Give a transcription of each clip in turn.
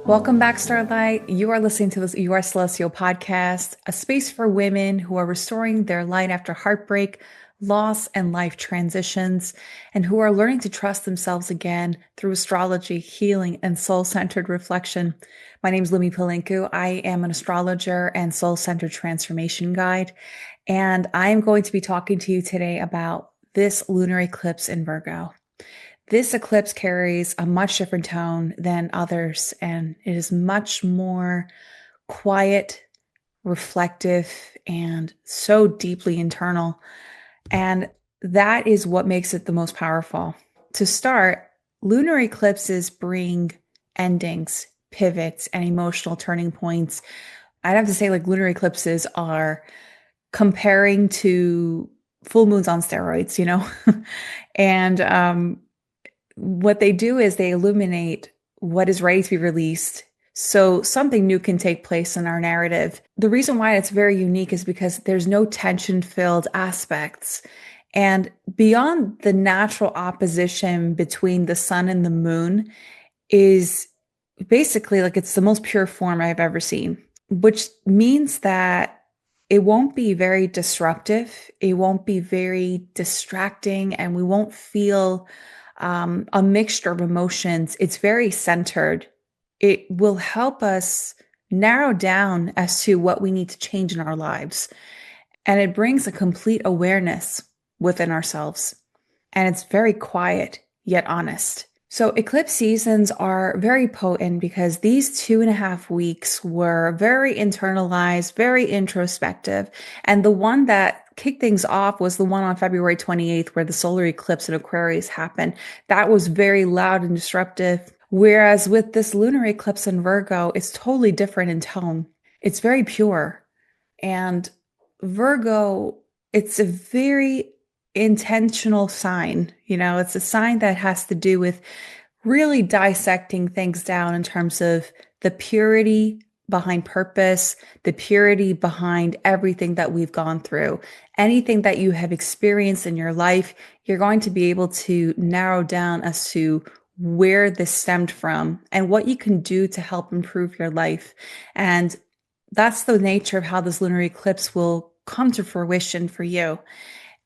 Welcome back, Starlight. You are listening to the Your Celestial podcast, a space for women who are restoring their light after heartbreak, loss, and life transitions, and who are learning to trust themselves again through astrology, healing, and soul-centered reflection. My name is Lumi Pelinku. I am an astrologer and soul-centered transformation guide, and I am going to be talking to you today about this lunar eclipse in Virgo. This eclipse carries a much different tone than others, and it is much more quiet, reflective, and so deeply internal. And that is what makes it the most powerful. To start, lunar eclipses bring endings, pivots, and emotional turning points. I'd have to say, like, lunar eclipses are comparing to full moons on steroids, and what they do is they illuminate what is ready to be released so something new can take place in our narrative. The reason why it's very unique is because there's no tension-filled aspects. And beyond the natural opposition between the sun and the moon is basically like it's the most pure form I've ever seen, which means that it won't be very disruptive. It won't be very distracting, and we won't feel a mixture of emotions. It's very centered. It will help us narrow down as to what we need to change in our lives. And it brings a complete awareness within ourselves. And it's very quiet, yet honest. So eclipse seasons are very potent because these 2.5 weeks were very internalized, very introspective. And the one that kicked things off was the one on February 28th, where the solar eclipse in Aquarius happened. That was very loud and disruptive. Whereas with this lunar eclipse in Virgo, it's totally different in tone. It's very pure. And Virgo, it's a very intentional sign. It's a sign that has to do with really dissecting things down in terms of the purity behind purpose, the purity behind everything that we've gone through. Anything that you have experienced in your life, you're going to be able to narrow down as to where this stemmed from and what you can do to help improve your life. And that's the nature of how this lunar eclipse will come to fruition for you.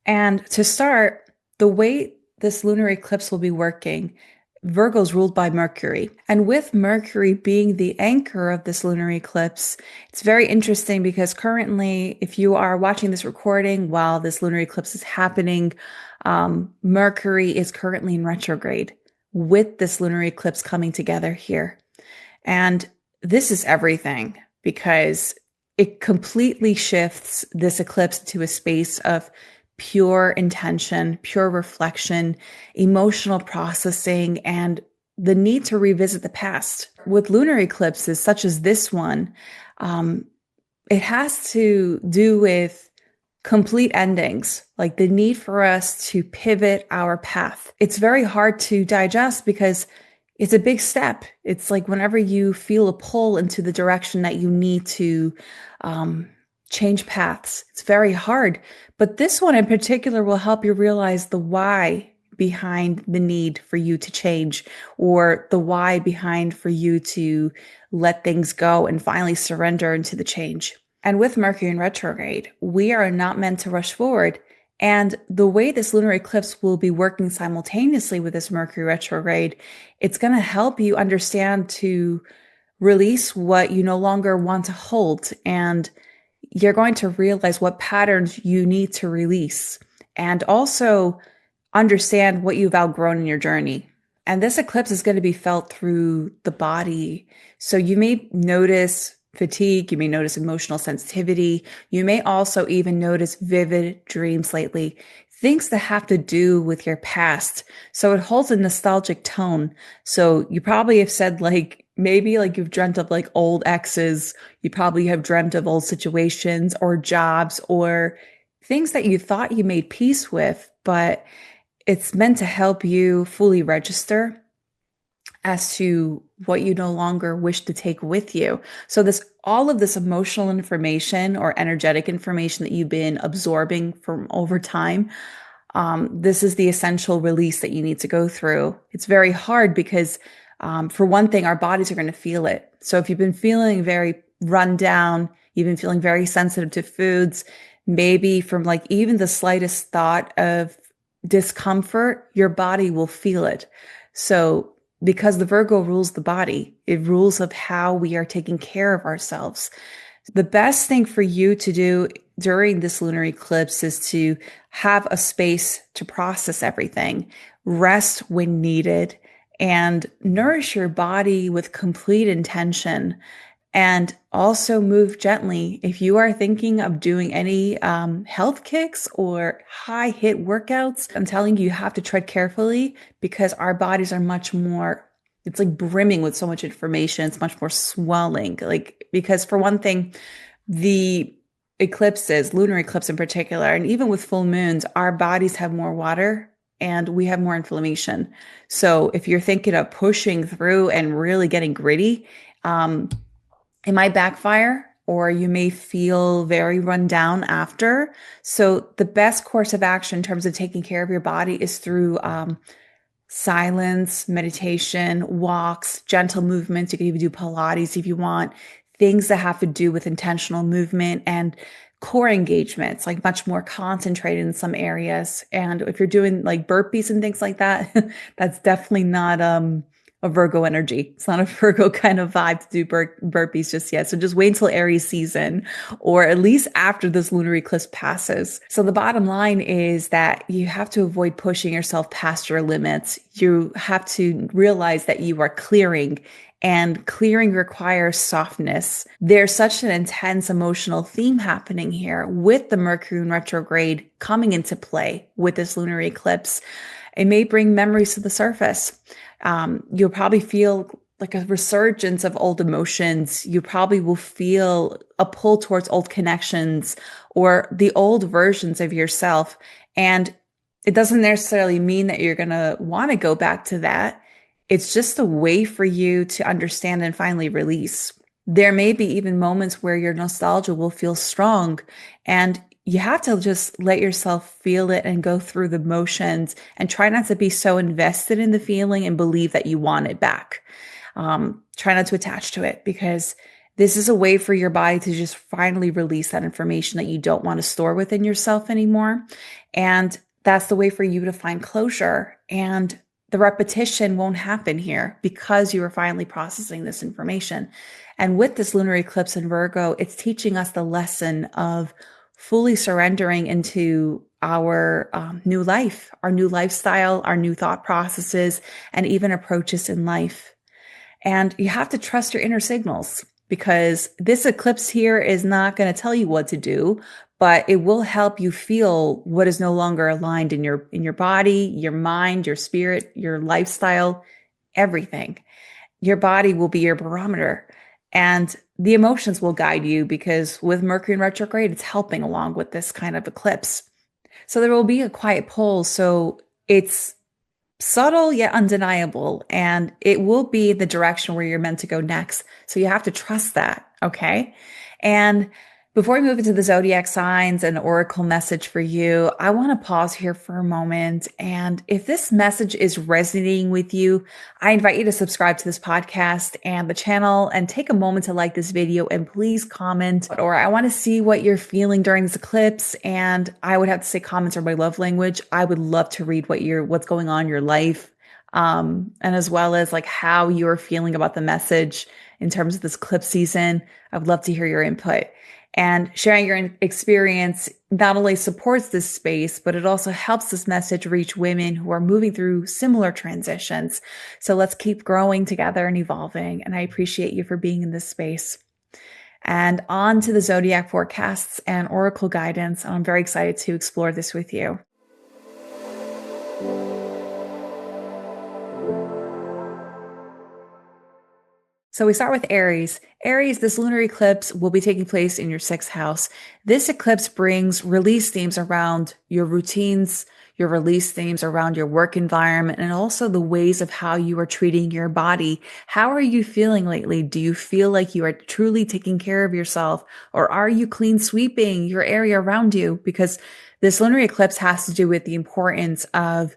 And to start, the way this lunar eclipse will be working, Virgo's ruled by Mercury. And with Mercury being the anchor of this lunar eclipse, it's very interesting because currently, if you are watching this recording while this lunar eclipse is happening, Mercury is currently in retrograde with this lunar eclipse coming together here. And this is everything because it completely shifts this eclipse to a space of pure intention, pure reflection, emotional processing, and the need to revisit the past. With lunar eclipses, such as this one, it has to do with complete endings, like the need for us to pivot our path. It's very hard to digest because it's a big step. It's like whenever you feel a pull into the direction that you need to change paths. It's very hard. But this one in particular will help you realize the why behind the need for you to change, or the why behind for you to let things go and finally surrender into the change. And with Mercury in retrograde, we are not meant to rush forward. And the way this lunar eclipse will be working simultaneously with this Mercury retrograde, it's going to help you understand to release what you no longer want to hold, and you're going to realize what patterns you need to release and also understand what you've outgrown in your journey. And this eclipse is going to be felt through the body. So you may notice fatigue, you may notice emotional sensitivity, you may also even notice vivid dreams lately, things that have to do with your past. So it holds a nostalgic tone. So you probably have said maybe you've dreamt of old exes. You probably have dreamt of old situations or jobs or things that you thought you made peace with, but it's meant to help you fully register as to what you no longer wish to take with you. So all of this emotional information or energetic information that you've been absorbing from over time, this is the essential release that you need to go through. It's very hard because For one thing, our bodies are going to feel it. So if you've been feeling very run down, you've been feeling very sensitive to foods, maybe from like even the slightest thought of discomfort, your body will feel it. So because the Virgo rules the body, it rules of how we are taking care of ourselves. The best thing for you to do during this lunar eclipse is to have a space to process everything, rest when needed, and nourish your body with complete intention. And also move gently. If you are thinking of doing any health kicks or high hit workouts, I'm telling you, you have to tread carefully because our bodies are much more, it's like brimming with so much information. It's much more swelling. Like, because for one thing, the eclipses, lunar eclipse in particular, and even with full moons, our bodies have more water and we have more inflammation. So if you're thinking of pushing through and really getting gritty, it might backfire or you may feel very run down after. So the best course of action in terms of taking care of your body is through silence, meditation, walks, gentle movements. You can even do Pilates if you want, things that have to do with intentional movement and core engagements, like much more concentrated in some areas. And if you're doing like burpees and things like that, that's definitely not a Virgo energy. It's not a Virgo kind of vibe to do burpees just yet. So just wait until Aries season, or at least after this lunar eclipse passes. So the bottom line is that you have to avoid pushing yourself past your limits. You have to realize that you are clearing, and clearing requires softness. There's such an intense emotional theme happening here with the Mercury in retrograde coming into play with this lunar eclipse. It may bring memories to the surface. You'll probably feel like a resurgence of old emotions. You probably will feel a pull towards old connections or the old versions of yourself. And it doesn't necessarily mean that you're going to want to go back to that. It's just a way for you to understand and finally release. There may be even moments where your nostalgia will feel strong, and you have to just let yourself feel it and go through the motions and try not to be so invested in the feeling and believe that you want it back. Try not to attach to it, because this is a way for your body to just finally release that information that you don't want to store within yourself anymore. And that's the way for you to find closure. And the repetition won't happen here because you are finally processing this information. And with this lunar eclipse in Virgo, it's teaching us the lesson of fully surrendering into our new life, our new lifestyle, our new thought processes, and even approaches in life. And you have to trust your inner signals, because this eclipse here is not going to tell you what to do, but it will help you feel what is no longer aligned in your body, your mind, your spirit, your lifestyle, everything. Your body will be your barometer, and the emotions will guide you, because with Mercury in retrograde, it's helping along with this kind of eclipse. So there will be a quiet pull. So it's subtle yet undeniable, and it will be the direction where you're meant to go next. So you have to trust that. Okay. And before we move into the zodiac signs and oracle message for you, I want to pause here for a moment. And if this message is resonating with you, I invite you to subscribe to this podcast and the channel, and take a moment to like this video, and please comment. Or I want to see what you're feeling during this eclipse. And I would have to say comments are my love language. I would love to read what's going on in your life. And as well as like how you're feeling about the message in terms of this eclipse season. I would love to hear your input. And sharing your experience not only supports this space, but it also helps this message reach women who are moving through similar transitions. So let's keep growing together and evolving. And I appreciate you for being in this space. And on to the zodiac forecasts and oracle guidance. I'm very excited to explore this with you. So we start with Aries. Aries, this lunar eclipse will be taking place in your 6th house. This eclipse brings release themes around your routines, your release themes around your work environment, and also the ways of how you are treating your body. How are you feeling lately? Do you feel like you are truly taking care of yourself, or are you clean sweeping your area around you? Because this lunar eclipse has to do with the importance of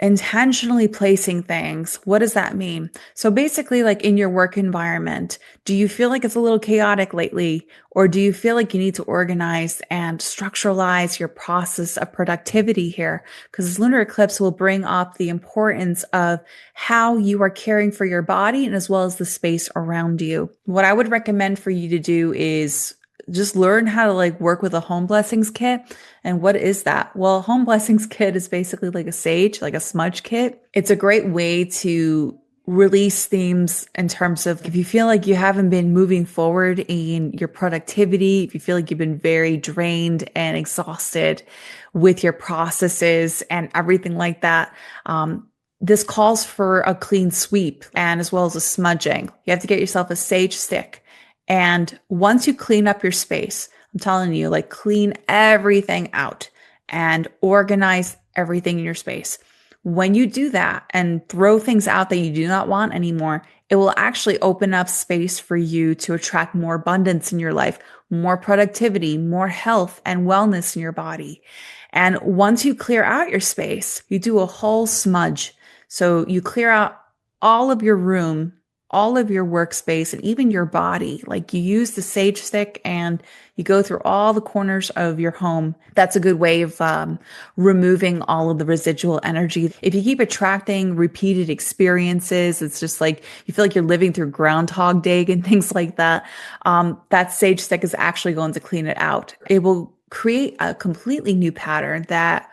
intentionally placing things. What does that mean? So basically, like in your work environment, do you feel like it's a little chaotic lately? Or do you feel like you need to organize and structuralize your process of productivity here? Because this lunar eclipse will bring up the importance of how you are caring for your body and as well as the space around you. What I would recommend for you to do is just learn how to like work with a home blessings kit. And what is that? Well, home blessings kit is basically like a sage, like a smudge kit. It's a great way to release themes in terms of if you feel like you haven't been moving forward in your productivity, if you feel like you've been very drained and exhausted with your processes and everything like that. This calls for a clean sweep and as well as a smudging. You have to get yourself a sage stick. And once you clean up your space, I'm telling you, like clean everything out and organize everything in your space. When you do that and throw things out that you do not want anymore, it will actually open up space for you to attract more abundance in your life, more productivity, more health and wellness in your body. And once you clear out your space, you do a whole smudge. So you clear out all of your room, all of your workspace, and even your body. Like you use the sage stick and you go through all the corners of your home. That's a good way of removing all of the residual energy. If you keep attracting repeated experiences, it's just like you feel like you're living through Groundhog Day and things like that. That sage stick is actually going to clean it out. It will create a completely new pattern that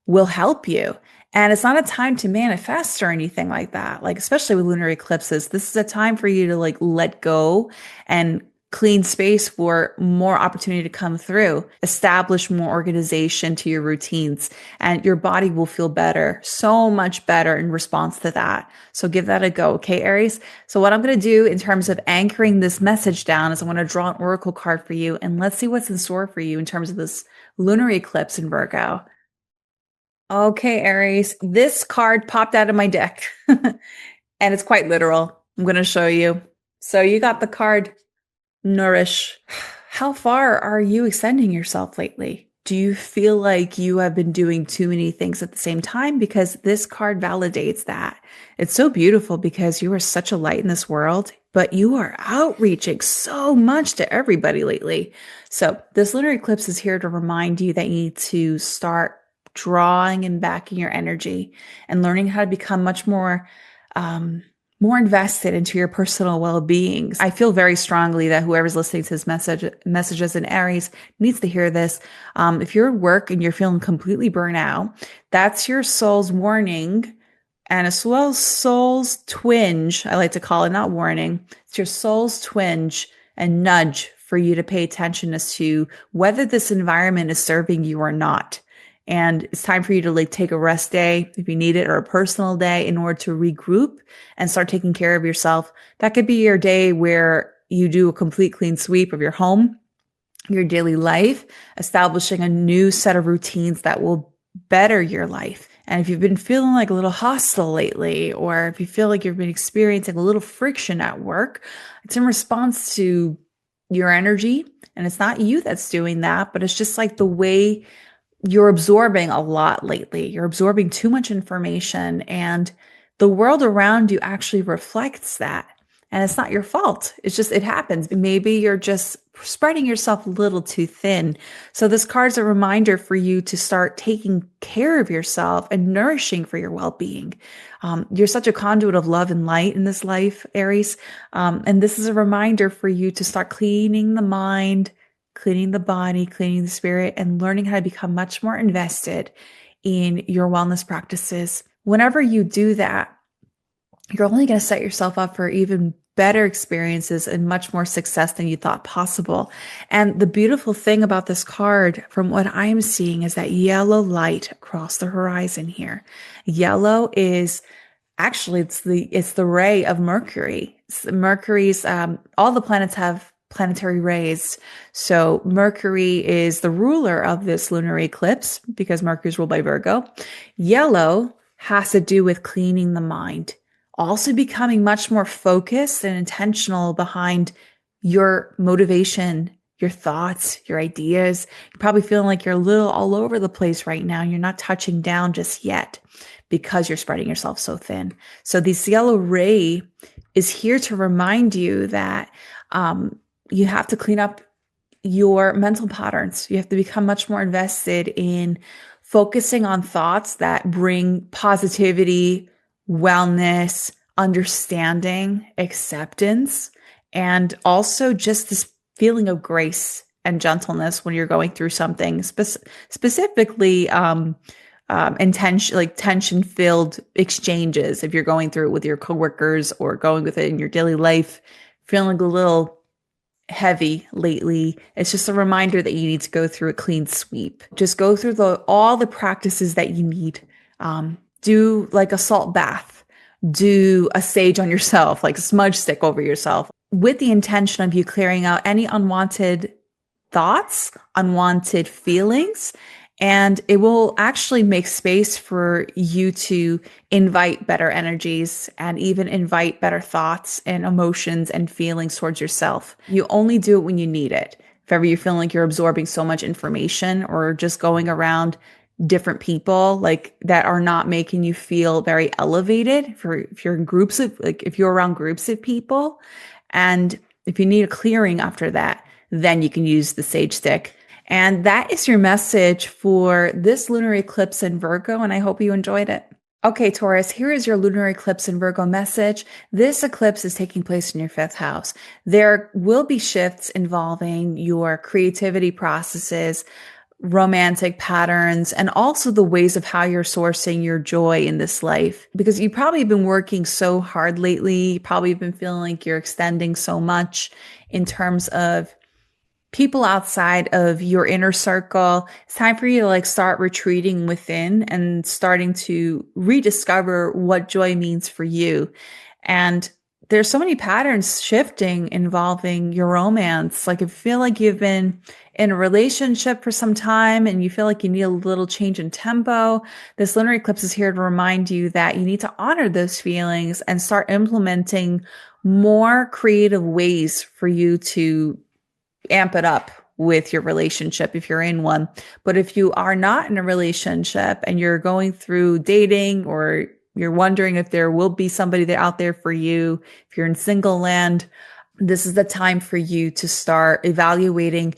will help you. And it's not a time to manifest or anything like that. Like, especially with lunar eclipses, this is a time for you to like let go and clean space for more opportunity to come through, establish more organization to your routines, and your body will feel better, so much better in response to that. So give that a go. Okay, Aries. So what I'm going to do in terms of anchoring this message down is I'm going to draw an oracle card for you and let's see what's in store for you in terms of this lunar eclipse in Virgo. Okay, Aries, this card popped out of my deck and it's quite literal. I'm going to show you. So you got the card Nourish. How far are you extending yourself lately? Do you feel like you have been doing too many things at the same time? Because this card validates that. It's so beautiful because you are such a light in this world, but you are outreaching so much to everybody lately. So this lunar eclipse is here to remind you that you need to start drawing and backing your energy and learning how to become much more invested into your personal well-being. I feel very strongly that whoever's listening to this messages in Aries needs to hear this. If you're at work and you're feeling completely burnt out, that's your soul's warning and as well as soul's twinge. I like to call it, not warning. It's your soul's twinge and nudge for you to pay attention as to whether this environment is serving you or not. And it's time for you to like take a rest day if you need it or a personal day in order to regroup and start taking care of yourself. That could be your day where you do a complete clean sweep of your home, your daily life, establishing a new set of routines that will better your life. And if you've been feeling like a little hostile lately, or if you feel like you've been experiencing a little friction at work, it's in response to your energy. And it's not you that's doing that, but it's just like the way you're absorbing a lot lately. You're absorbing too much information and the world around you actually reflects that. And it's not your fault. It's just, it happens. Maybe you're just spreading yourself a little too thin. So this card's a reminder for you to start taking care of yourself and nourishing for your well-being. You're such a conduit of love and light in this life, Aries. And this is a reminder for you to start cleaning the mind, cleaning the body, cleaning the spirit, and learning how to become much more invested in your wellness practices. Whenever you do that, you're only going to set yourself up for even better experiences and much more success than you thought possible. And the beautiful thing about this card, from what I'm seeing, is that yellow light across the horizon here. Yellow is actually, it's the ray of Mercury. Mercury's, all the planets have planetary rays. So Mercury is the ruler of this lunar eclipse because Mercury is ruled by Virgo. Yellow has to do with cleaning the mind, also becoming much more focused and intentional behind your motivation your thoughts, your ideas. You're probably feeling like you're a little all over the place right now. You're not touching down just yet because you're spreading yourself so thin. So this yellow ray is here to remind you that you have to clean up your mental patterns. You have to become much more invested in focusing on thoughts that bring positivity, wellness, understanding, acceptance, and also just this feeling of grace and gentleness when you're going through something specifically intention, like tension filled exchanges. If you're going through it with your coworkers or going with it in your daily life, feeling a little heavy lately, it's just a reminder that you need to go through a clean sweep. Just go through all the practices that you need. Do like a salt bath, do a sage on yourself, like a smudge stick over yourself, with the intention of you clearing out any unwanted thoughts, unwanted feelings, and it will actually make space for you to invite better energies and even invite better thoughts and emotions and feelings towards yourself. You only do it when you need it. If ever you're feeling like you're absorbing so much information or just going around different people like that are not making you feel very elevated, if you're in groups of, like if you're around groups of people, and if you need a clearing after that, then you can use the sage stick. And that is your message for this lunar eclipse in Virgo, and I hope you enjoyed it. Okay, Taurus, here is your lunar eclipse in Virgo message. This eclipse is taking place in your 5th house. There will be shifts involving your creativity processes, romantic patterns, and also the ways of how you're sourcing your joy in this life. Because you've probably been working so hard lately, you probably been feeling like you're extending so much in terms of people outside of your inner circle. It's time for you to like start retreating within and starting to rediscover what joy means for you. And there's so many patterns shifting involving your romance. Like if you feel like you've been in a relationship for some time and you feel like you need a little change in tempo, this lunar eclipse is here to remind you that you need to honor those feelings and start implementing more creative ways for you to amp it up with your relationship if you're in one. But if you are not in a relationship and you're going through dating, or you're wondering if there will be somebody out there for you, if you're in single land, this is the time for you to start evaluating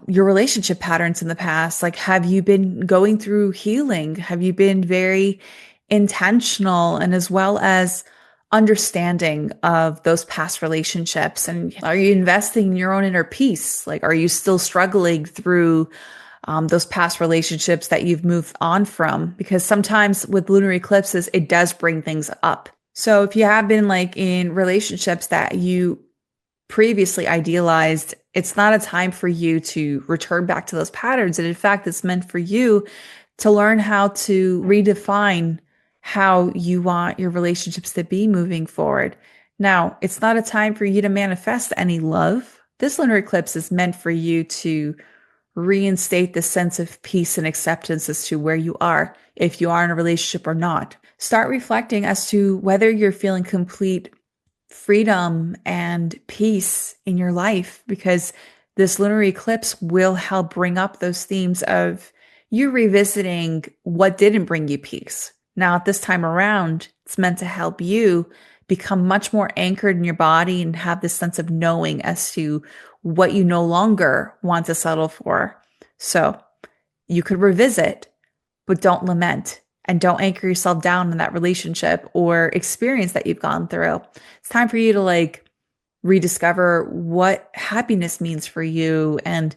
your relationship patterns in the past. Like, have you been going through healing? Have you been very intentional and as well as understanding of those past relationships? And are you investing in your own inner peace? Like, are you still struggling through those past relationships that you've moved on from? Because sometimes with lunar eclipses, it does bring things up. So if you have been like in relationships that you previously idealized, it's not a time for you to return back to those patterns. And in fact, it's meant for you to learn how to redefine how you want your relationships to be moving forward. Now, it's not a time for you to manifest any love. This lunar eclipse is meant for you to reinstate the sense of peace and acceptance as to where you are, if you are in a relationship or not. Start reflecting as to whether you're feeling complete freedom and peace in your life, because this lunar eclipse will help bring up those themes of you revisiting what didn't bring you peace. Now, at this time around, it's meant to help you become much more anchored in your body and have this sense of knowing as to what you no longer want to settle for. So you could revisit, but don't lament and don't anchor yourself down in that relationship or experience that you've gone through. It's time for you to like rediscover what happiness means for you and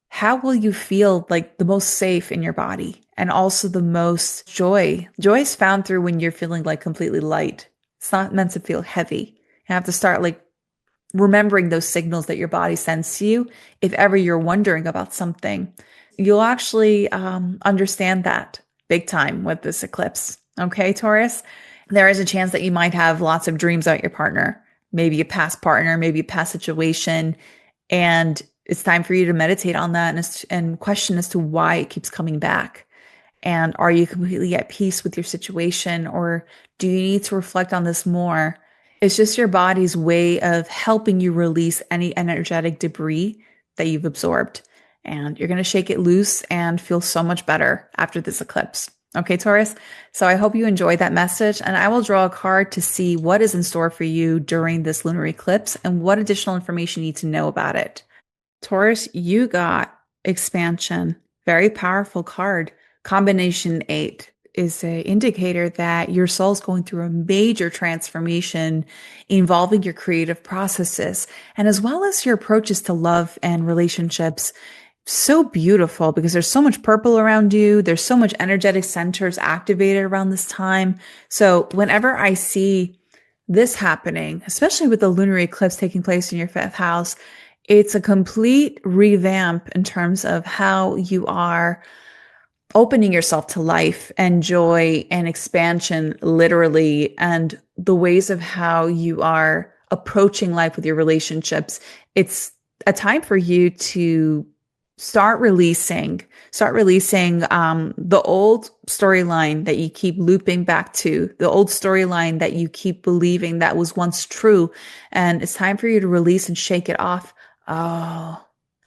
how will you feel like the most safe in your body and also the most joy. Joy is found through when you're feeling like completely light. It's not meant to feel heavy. You have to start like remembering those signals that your body sends to you. If ever you're wondering about something, you'll actually understand that big time with this eclipse. Okay, Taurus? There is a chance that you might have lots of dreams about your partner, maybe a past partner, maybe a past situation. And it's time for you to meditate on that and question as to why it keeps coming back. And are you completely at peace with your situation, or do you need to reflect on this more? It's just your body's way of helping you release any energetic debris that you've absorbed. And you're going to shake it loose and feel so much better after this eclipse. Okay, Taurus. So I hope you enjoyed that message, and I will draw a card to see what is in store for you during this lunar eclipse and what additional information you need to know about it. Taurus, you got expansion. Very powerful card. Combination 8 is an indicator that your soul's going through a major transformation involving your creative processes and as well as your approaches to love and relationships. So beautiful because there's so much purple around you. There's so much energetic centers activated around this time. So whenever I see this happening, especially with the lunar eclipse taking place in your fifth house, it's a complete revamp in terms of how you are opening yourself to life and joy and expansion, literally, and the ways of how you are approaching life with your relationships. It's a time for you to start releasing the old storyline that you keep looping back to, the old storyline that you keep believing that was once true. And it's time for you to release and shake it off. Oh,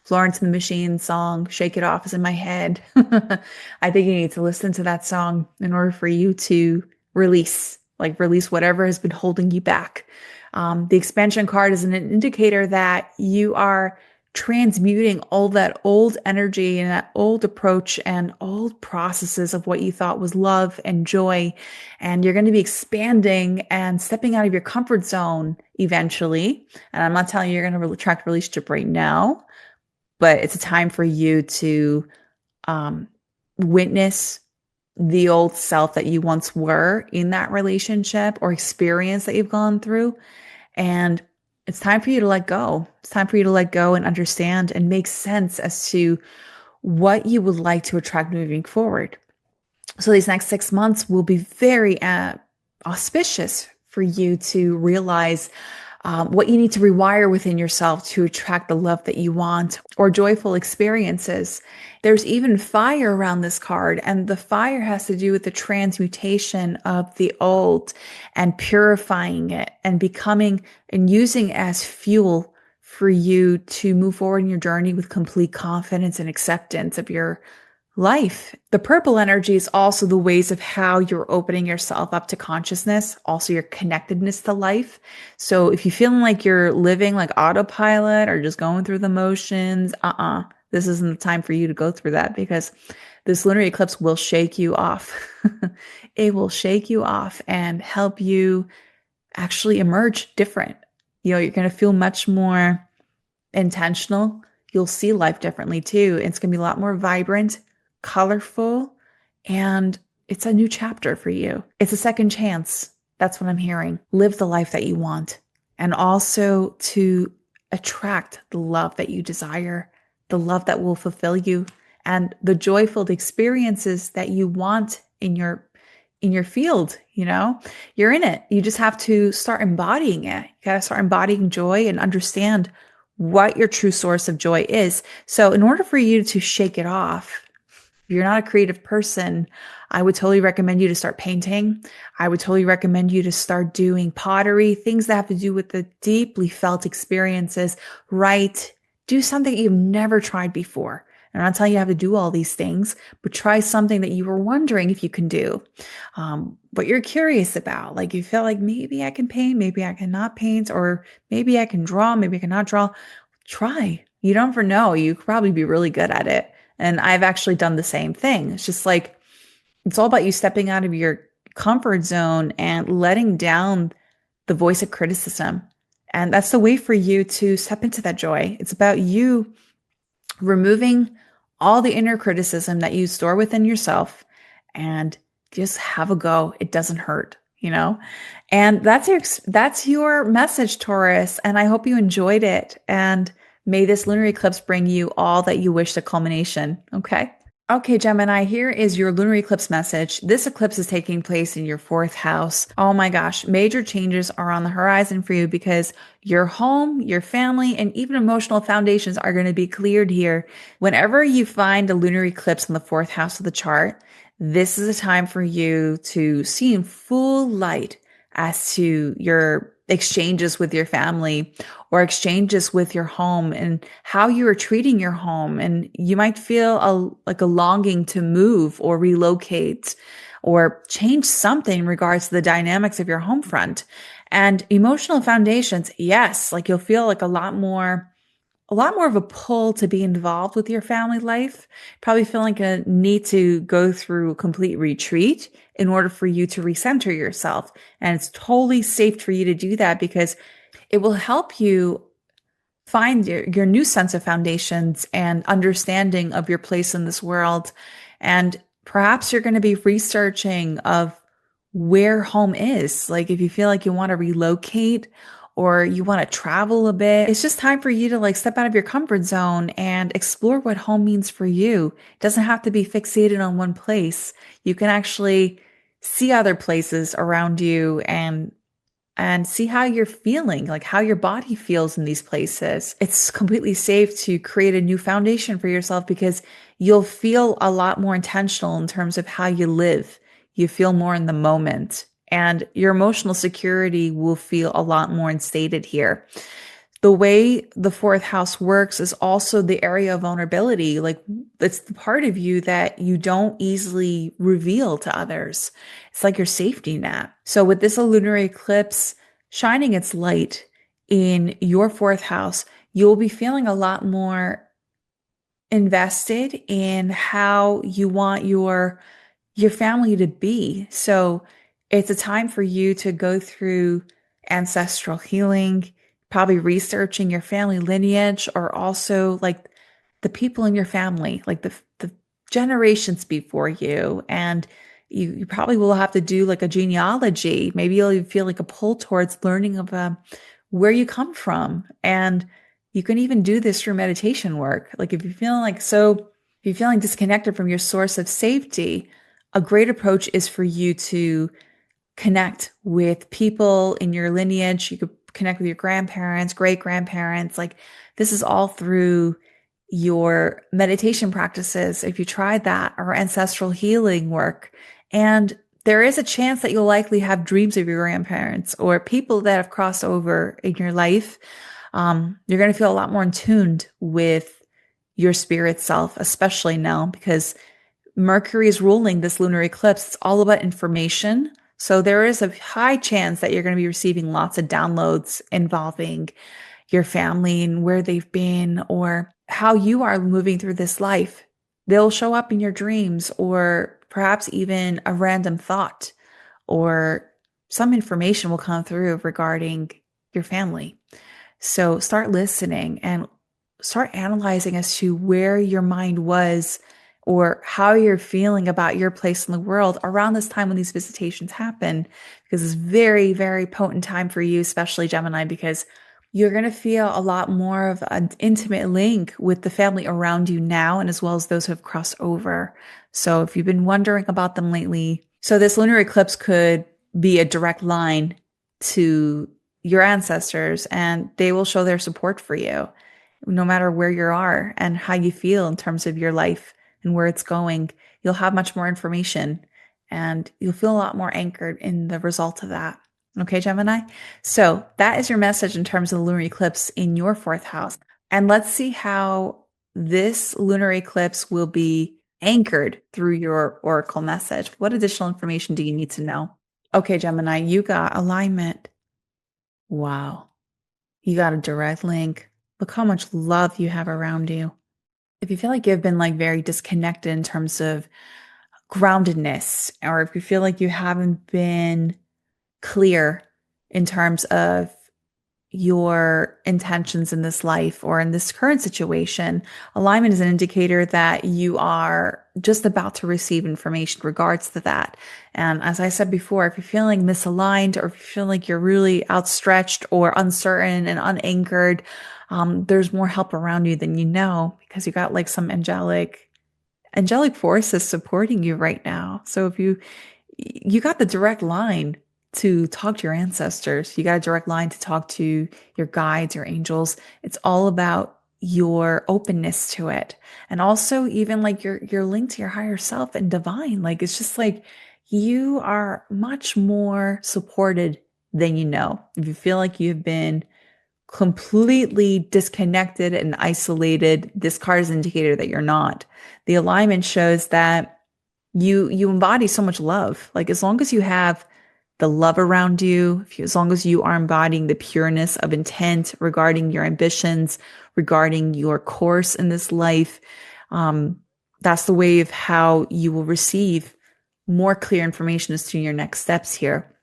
Florence and the Machine song, Shake It Off, is in my head. I think you need to listen to that song in order for you to release whatever has been holding you back. The expansion card is an indicator that you are transmuting all that old energy and that old approach and old processes of what you thought was love and joy. And you're going to be expanding and stepping out of your comfort zone eventually. And I'm not telling you you're going to attract a relationship right now, but it's a time for you to witness the old self that you once were in that relationship or experience that you've gone through. And it's time for you to let go. It's time for you to let go and understand and make sense as to what you would like to attract moving forward. So these next 6 months will be very auspicious for you to realize what you need to rewire within yourself to attract the love that you want or joyful experiences. There's even fire around this card, and the fire has to do with the transmutation of the old and purifying it and becoming and using it as fuel for you to move forward in your journey with complete confidence and acceptance of your life. The purple energy is also the ways of how you're opening yourself up to consciousness, also your connectedness to life. So if you're feeling like you're living like autopilot or just going through the motions, this isn't the time for you to go through that, because this lunar eclipse will shake you off. It will shake you off and help you actually emerge different. You're going to feel much more intentional. You'll see life differently too. It's going to be a lot more vibrant, colorful, and it's a new chapter for you. It's a second chance. That's what I'm hearing. Live the life that you want, and also to attract the love that you desire, the love that will fulfill you, and the joyful experiences that you want in your field. You're in it. You just have to start embodying it. You got to start embodying joy and understand what your true source of joy is. So in order for you to shake it off, if you're not a creative person, I would totally recommend you to start painting. I would totally recommend you to start doing pottery, things that have to do with the deeply felt experiences. Write, do something you've never tried before. And I'm not telling you how to do all these things, but try something that you were wondering if you can do, what you're curious about. Like you feel like maybe I can paint, maybe I cannot paint, or maybe I can draw, maybe I cannot draw. Try. You don't ever know. You could probably be really good at it. And I've actually done the same thing. It's just like, it's all about you stepping out of your comfort zone and letting down the voice of criticism. And that's the way for you to step into that joy. It's about you removing all the inner criticism that you store within yourself and just have a go. It doesn't hurt, And that's your message, Taurus. And I hope you enjoyed it. And may this lunar eclipse bring you all that you wish, the culmination. Okay. Okay, Gemini, here is your lunar eclipse message. This eclipse is taking place in your fourth house. Oh my gosh, major changes are on the horizon for you because your home, your family, and even emotional foundations are going to be cleared here. Whenever you find a lunar eclipse in the fourth house of the chart, this is a time for you to see in full light as to your exchanges with your family or exchanges with your home and how you are treating your home. And you might feel like a longing to move or relocate or change something in regards to the dynamics of your home front. And emotional foundations, yes, like you'll feel like a lot more of a pull to be involved with your family life. Probably feeling like a need to go through a complete retreat in order for you to recenter yourself. And it's totally safe for you to do that because it will help you find your new sense of foundations and understanding of your place in this world. And perhaps you're going to be researching of where home is. Like if you feel like you want to relocate or you want to travel a bit, it's just time for you to like step out of your comfort zone and explore what home means for you. It doesn't have to be fixated on one place. You can actually see other places around you and see how you're feeling, like how your body feels in these places. It's completely safe to create a new foundation for yourself because you'll feel a lot more intentional in terms of how you live. You feel more in the moment, and your emotional security will feel a lot more instated here. The way the fourth house works is also the area of vulnerability. Like it's the part of you that you don't easily reveal to others. It's like your safety net. So with this lunar eclipse shining its light in your fourth house, you'll be feeling a lot more invested in how you want your family to be. So it's a time for you to go through ancestral healing, probably researching your family lineage, or also like the people in your family, like the generations before you. And you probably will have to do like a genealogy. Maybe you'll even feel like a pull towards learning of where you come from. And you can even do this through meditation work. Like if if you're feeling disconnected from your source of safety, a great approach is for you to connect with people in your lineage. You could connect with your grandparents, great grandparents. Like this is all through your meditation practices. If you tried that, or ancestral healing work. And there is a chance that you'll likely have dreams of your grandparents or people that have crossed over in your life. You're going to feel a lot more in tuned with your spirit self, especially now because Mercury is ruling this lunar eclipse. It's all about information. So there is a high chance that you're going to be receiving lots of downloads involving your family and where they've been or how you are moving through this life. They'll show up in your dreams or perhaps even a random thought or some information will come through regarding your family. So start listening and start analyzing as to where your mind was or how you're feeling about your place in the world around this time when these visitations happen, because it's very, very potent time for you, especially Gemini, because you're going to feel a lot more of an intimate link with the family around you now, and as well as those who have crossed over. So if you've been wondering about them lately, so this lunar eclipse could be a direct line to your ancestors, and they will show their support for you no matter where you are and how you feel in terms of your life and where it's going. You'll have much more information and you'll feel a lot more anchored in the result of that. Okay, Gemini? So that is your message in terms of the lunar eclipse in your fourth house. And let's see how this lunar eclipse will be anchored through your oracle message. What additional information do you need to know? Okay, Gemini, you got alignment. Wow. You got a direct link. Look how much love you have around you. If you feel like you've been like very disconnected in terms of groundedness, or if you feel like you haven't been clear in terms of your intentions in this life or in this current situation, alignment is an indicator that you are just about to receive information regards to that. And as I said before, if you're feeling misaligned or if you feel like you're really outstretched or uncertain and unanchored, there's more help around you than you know because you got like some angelic forces supporting you right now. So if you got the direct line to talk to your ancestors. You got a direct line to talk to your guides, your angels. It's all about your openness to it. And also even like your link to your higher self and divine. Like it's just like you are much more supported then you know. If you feel like you've been completely disconnected and isolated, this card is an indicator that you're not. The alignment shows that you embody so much love. Like as long as you have the love around you, as long as you are embodying the pureness of intent regarding your ambitions, regarding your course in this life, that's the way of how you will receive more clear information as to your next steps here.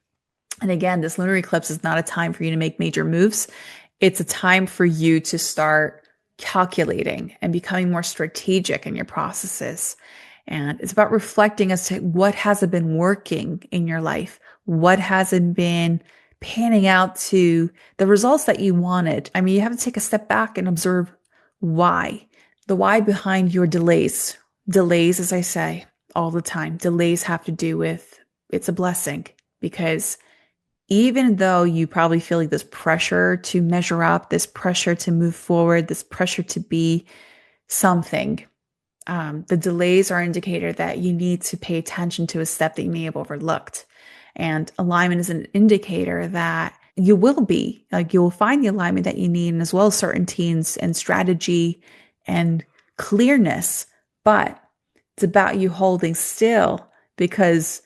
And again, this lunar eclipse is not a time for you to make major moves. It's a time for you to start calculating and becoming more strategic in your processes. And it's about reflecting as to what hasn't been working in your life, what hasn't been panning out to the results that you wanted. I mean, you have to take a step back and observe why, the why behind your delays. Delays, as I say all the time, delays have to do with it's a blessing, because even though you probably feel like this pressure to measure up, this pressure to move forward, this pressure to be something, the delays are an indicator that you need to pay attention to a step that you may have overlooked. And alignment is an indicator that you will be, like you will find the alignment that you need, and as well as certainties and strategy and clearness. But it's about you holding still, because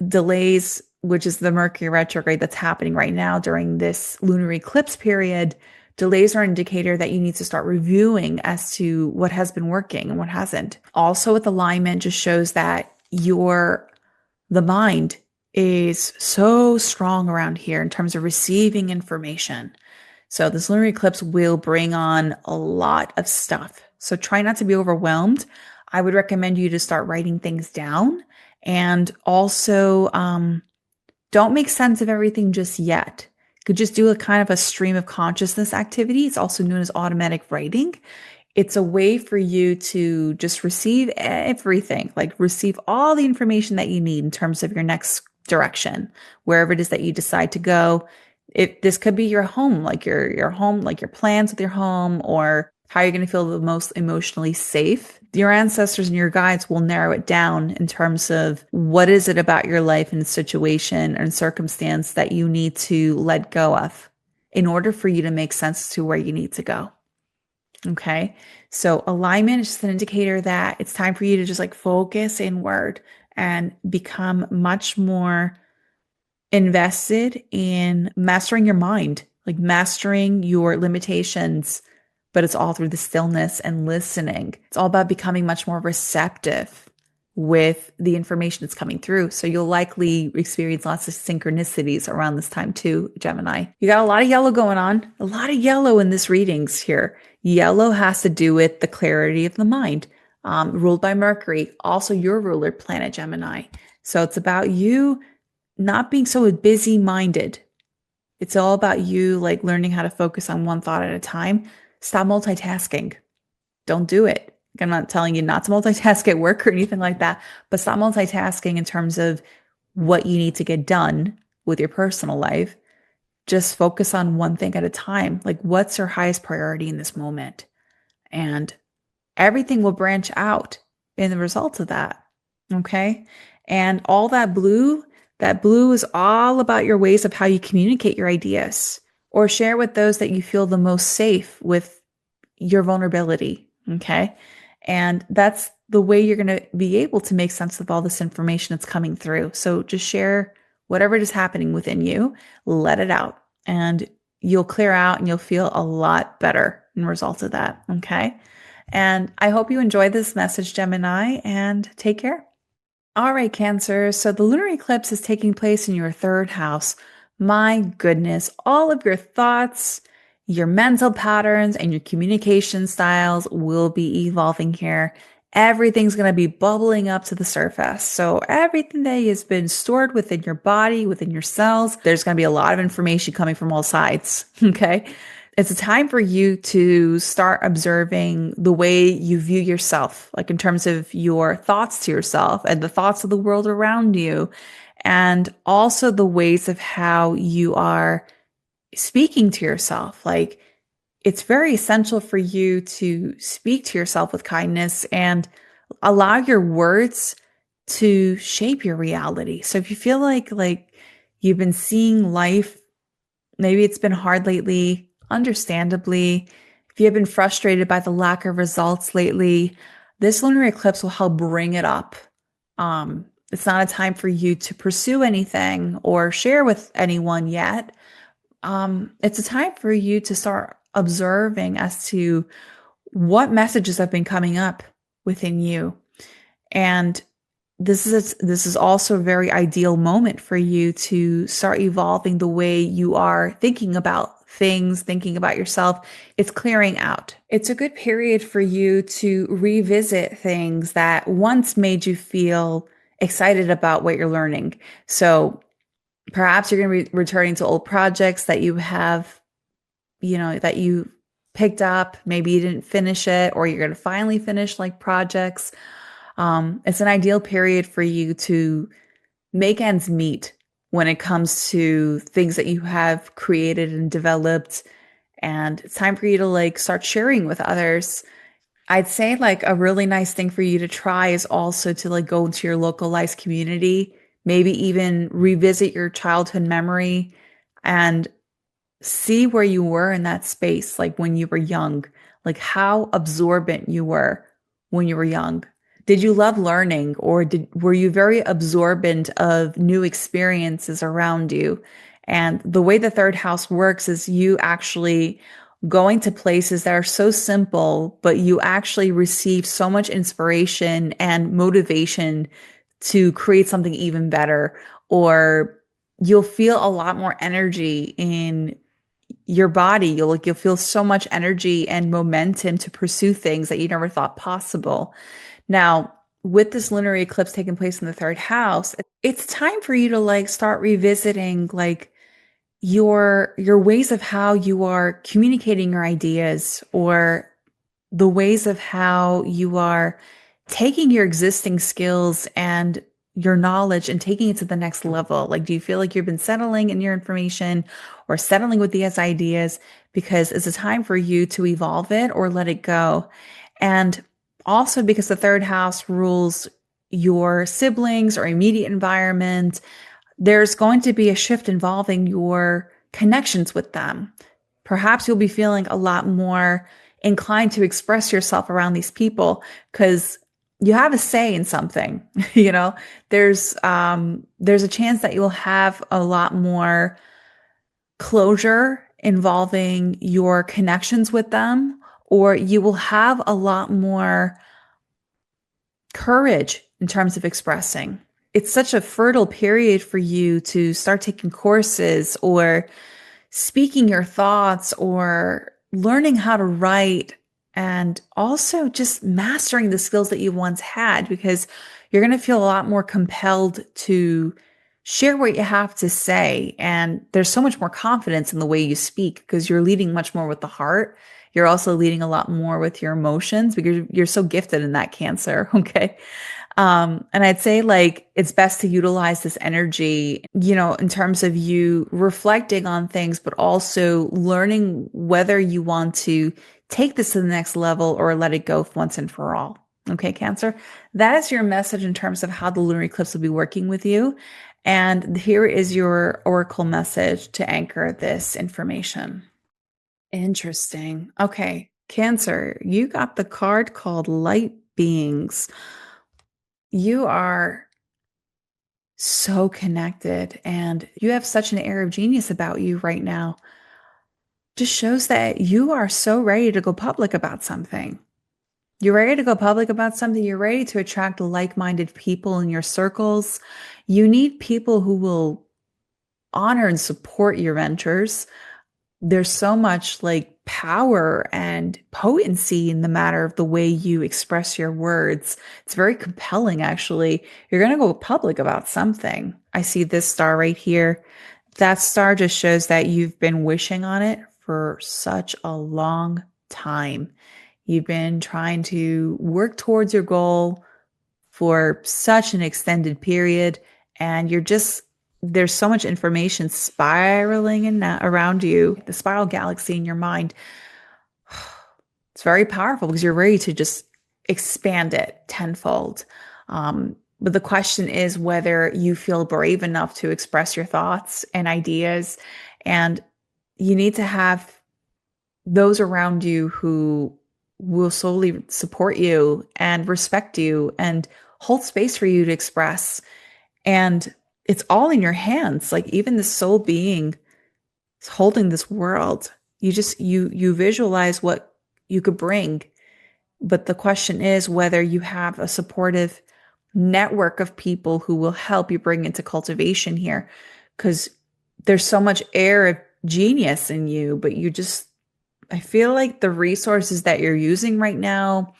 delays, which is the Mercury retrograde that's happening right now during this lunar eclipse period, delays are an indicator that you need to start reviewing as to what has been working and what hasn't. Also with alignment just shows that the mind is so strong around here in terms of receiving information. So this lunar eclipse will bring on a lot of stuff. So try not to be overwhelmed. I would recommend you to start writing things down, and also don't make sense of everything just yet. You could just do a kind of a stream of consciousness activity. It's also known as automatic writing. It's a way for you to just receive everything, like receive all the information that you need in terms of your next direction, wherever it is that you decide to go. This could be your home, like your home, like your plans with your home, or how you're going to feel the most emotionally safe. Your ancestors and your guides will narrow it down in terms of what is it about your life and situation and circumstance that you need to let go of in order for you to make sense to where you need to go. Okay. So alignment is just an indicator that it's time for you to just like focus inward and become much more invested in mastering your mind, like mastering your limitations, but it's all through the stillness and listening. It's all about becoming much more receptive with the information that's coming through. So you'll likely experience lots of synchronicities around this time too, Gemini. You got a lot of yellow going on, a lot of yellow in this readings here. Yellow has to do with the clarity of the mind, ruled by Mercury, also your ruler planet, Gemini. So it's about you not being so busy-minded. It's all about you like learning how to focus on one thought at a time. Stop multitasking. Don't do it. I'm not telling you not to multitask at work or anything like that, but stop multitasking in terms of what you need to get done with your personal life. Just focus on one thing at a time. Like, what's your highest priority in this moment? And everything will branch out in the result of that. Okay. And all that blue is all about your ways of how you communicate your ideas or share with those that you feel the most safe with your vulnerability. Okay. And that's the way you're going to be able to make sense of all this information that's coming through. So just share whatever it is happening within you, let it out, and you'll clear out and you'll feel a lot better in result of that. Okay. And I hope you enjoyed this message, Gemini, and take care. All right, Cancer. So the lunar eclipse is taking place in your third house. My goodness, all of your thoughts, your mental patterns, and your communication styles will be evolving here. Everything's going to be bubbling up to the surface. So everything that has been stored within your body, within your cells, there's going to be a lot of information coming from all sides. Okay. It's a time for you to start observing the way you view yourself, like in terms of your thoughts to yourself and the thoughts of the world around you, and also the ways of how you are speaking to yourself. Like, it's very essential for you to speak to yourself with kindness and allow your words to shape your reality. So if you feel like you've been seeing life Maybe it's been hard lately, understandably. If you have been frustrated by the lack of results lately, this lunar eclipse will help bring it up. It's not a time for you to pursue anything or share with anyone yet. It's a time for you to start observing as to what messages have been coming up within you. And this is also a very ideal moment for you to start evolving the way you are thinking about things, thinking about yourself. It's clearing out. It's a good period for you to revisit things that once made you feel excited about what you're learning. So perhaps you're going to be returning to old projects that you have, that you picked up. Maybe you didn't finish it, or you're going to finally finish like projects. It's an ideal period for you to make ends meet when it comes to things that you have created and developed. And it's time for you to like start sharing with others. I'd say like a really nice thing for you to try is also to like go into your localized community, maybe even revisit your childhood memory and see where you were in that space, like when you were young, like how absorbent you were when you were young. Did you love learning, or were you very absorbent of new experiences around you? And the way the third house works is you actually going to places that are so simple, but you actually receive so much inspiration and motivation to create something even better, or you'll feel a lot more energy in your body. You'll feel so much energy and momentum to pursue things that you never thought possible. Now, with this lunar eclipse taking place in the third house, it's time for you to like start revisiting like your ways of how you are communicating your ideas, or the ways of how you are taking your existing skills and your knowledge and taking it to the next level. Like, do you feel like you've been settling in your information or settling with these ideas? Because it's a time for you to evolve it or let it go. And also because the third house rules your siblings or immediate environment, there's going to be a shift involving your connections with them. Perhaps you'll be feeling a lot more inclined to express yourself around these people because you have a say in something. you know, there's a chance that you'll have a lot more closure involving your connections with them, or you will have a lot more courage in terms of expressing. It's such a fertile period for you to start taking courses or speaking your thoughts or learning how to write, and also just mastering the skills that you once had, because you're going to feel a lot more compelled to share what you have to say. And there's so much more confidence in the way you speak because you're leading much more with the heart. You're also leading a lot more with your emotions because you're so gifted in that, Cancer. Okay. And I'd say like it's best to utilize this energy, in terms of you reflecting on things, but also learning whether you want to take this to the next level or let it go once and for all. Okay, Cancer, that is your message in terms of how the lunar eclipse will be working with you. And here is your oracle message to anchor this information. Interesting. Okay, Cancer, you got the card called Light Beings. You are so connected and you have such an air of genius about you right now. Just shows that you are so ready to go public about something. You're ready to go public about something. You're ready to attract like-minded people in your circles. You need people who will honor and support your ventures. There's so much like power and potency in the matter of the way you express your words. It's very compelling, actually. You're going to go public about something. I see this star right here. That star just shows that you've been wishing on it for such a long time. You've been trying to work towards your goal for such an extended period, and there's so much information spiraling around you, the spiral galaxy in your mind. It's very powerful because you're ready to just expand it tenfold. But the question is whether you feel brave enough to express your thoughts and ideas. And you need to have those around you who will solely support you and respect you and hold space for you to express. And it's all in your hands. Like even the soul being is holding this world. You visualize what you could bring. But the question is whether you have a supportive network of people who will help you bring into cultivation here. Because there's so much air of genius in you, but I feel like the resources that you're using right now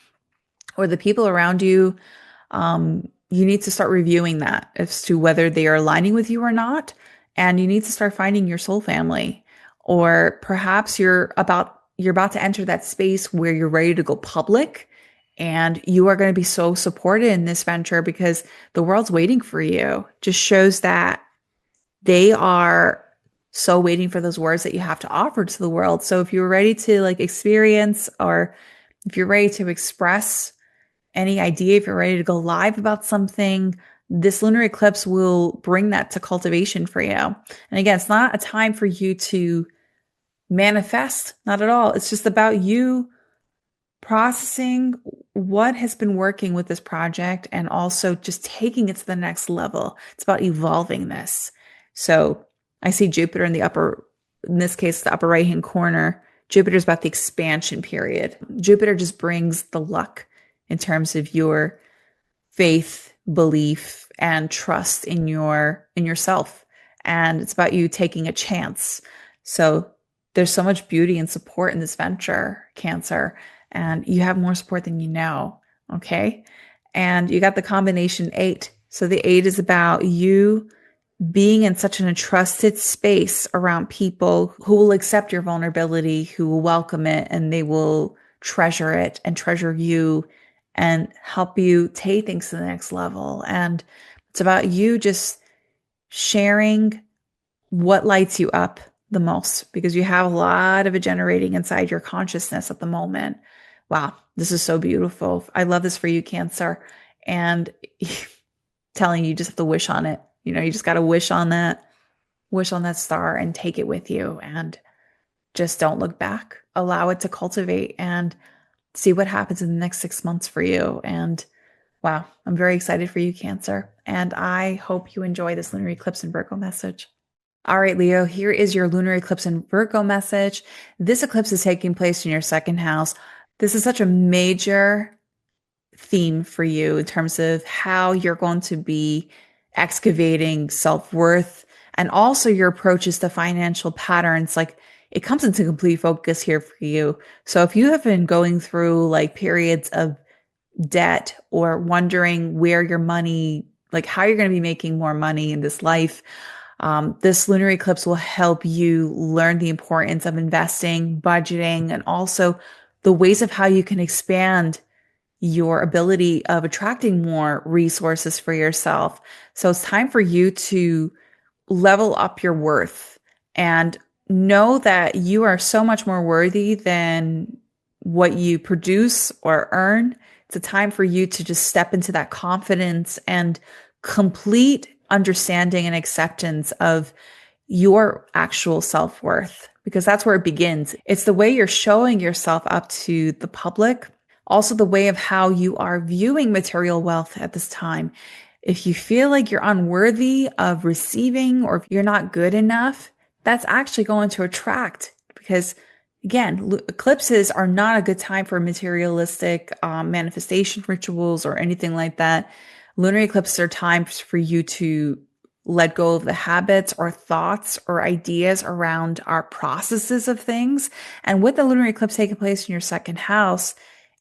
or the people around you, you need to start reviewing that as to whether they are aligning with you or not. And you need to start finding your soul family. Or perhaps you're about to enter that space where you're ready to go public and you are going to be so supported in this venture because the world's waiting for you. Just shows that they are so waiting for those words that you have to offer to the world. So if you're ready to like experience or if you're ready to express any idea, if you're ready to go live about something, this lunar eclipse will bring that to cultivation for you. And again, it's not a time for you to manifest, not at all. It's just about you processing what has been working with this project and also just taking it to the next level. It's about evolving this. So I see Jupiter in this case, the upper right-hand corner. Jupiter's about the expansion period. Jupiter just brings the luck in terms of your faith, belief, and trust in yourself. And it's about you taking a chance. So there's so much beauty and support in this venture, Cancer, and you have more support than you know. Okay. And you got the combination 8. So the 8 is about you being in such an trusted space around people who will accept your vulnerability, who will welcome it, and they will treasure it and treasure you and help you take things to the next level. And it's about you just sharing what lights you up the most because you have a lot of it generating inside your consciousness at the moment. Wow, this is so beautiful. I love this for you, Cancer. And telling you just have to wish on it. You just got to wish on that star and take it with you and just don't look back. Allow it to cultivate and see what happens in the next 6 months for you. And wow, I'm very excited for you, Cancer. And I hope you enjoy this lunar eclipse in Virgo message. All right, Leo, here is your lunar eclipse in Virgo message. This eclipse is taking place in your second house. This is such a major theme for you in terms of how you're going to be excavating self-worth and also your approaches to financial patterns. Like it comes into complete focus here for you. So if you have been going through like periods of debt or wondering where your money, like how you're going to be making more money in this life, this lunar eclipse will help you learn the importance of investing, budgeting, and also the ways of how you can expand your ability of attracting more resources for yourself. So it's time for you to level up your worth and know that you are so much more worthy than what you produce or earn. It's a time for you to just step into that confidence and complete understanding and acceptance of your actual self-worth, because that's where it begins. It's the way you're showing yourself up to the public, also the way of how you are viewing material wealth at this time. If you feel like you're unworthy of receiving or if you're not good enough, that's actually going to attract, because again, eclipses are not a good time for materialistic manifestation rituals or anything like that. Lunar eclipses are times for you to let go of the habits or thoughts or ideas around our processes of things. And with the lunar eclipse taking place in your second house,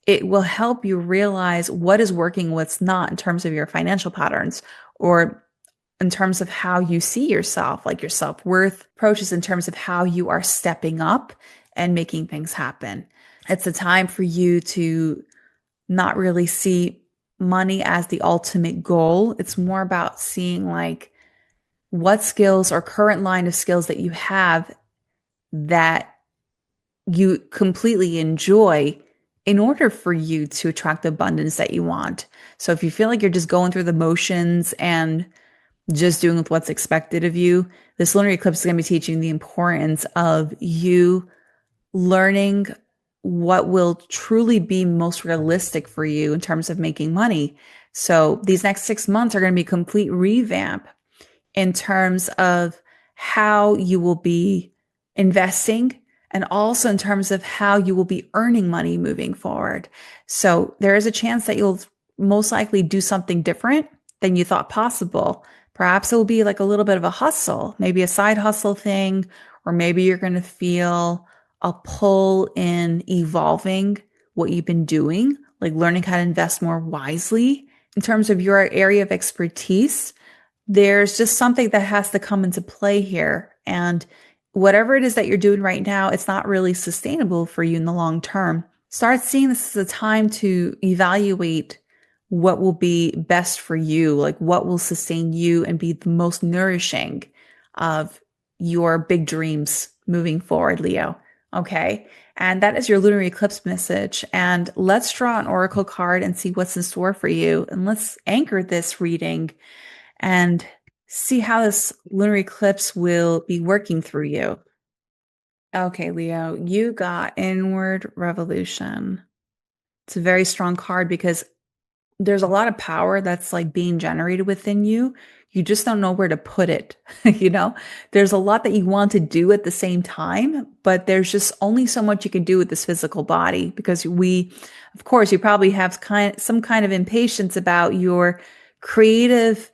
it will help you realize what is working, what's not in terms of your financial patterns or in terms of how you see yourself, like your self-worth approaches in terms of how you are stepping up and making things happen. It's a time for you to not really see money as the ultimate goal. It's more about seeing like what skills or current line of skills that you have that you completely enjoy in order for you to attract the abundance that you want. So if you feel like you're just going through the motions and just doing with what's expected of you. This lunar eclipse is going to be teaching the importance of you learning what will truly be most realistic for you in terms of making money. So these next 6 months are going to be a complete revamp in terms of how you will be investing and also in terms of how you will be earning money moving forward. So there is a chance that you'll most likely do something different than you thought possible. Perhaps it will be like a little bit of a hustle, maybe a side hustle thing, or maybe you're going to feel a pull in evolving what you've been doing, like learning how to invest more wisely in terms of your area of expertise. There's just something that has to come into play here. And whatever it is that you're doing right now, it's not really sustainable for you in the long term. Start seeing this as a time to evaluate what will be best for you, like what will sustain you and be the most nourishing of your big dreams moving forward, Leo. Okay. And that is your lunar eclipse message. And let's draw an oracle card and see what's in store for you. And let's anchor this reading and see how this lunar eclipse will be working through you. Okay, Leo, you got inward revolution. It's a very strong card because there's a lot of power that's like being generated within you. You just don't know where to put it. You know, there's a lot that you want to do at the same time, but there's just only so much you can do with this physical body because of course, you probably have some kind of impatience about your creative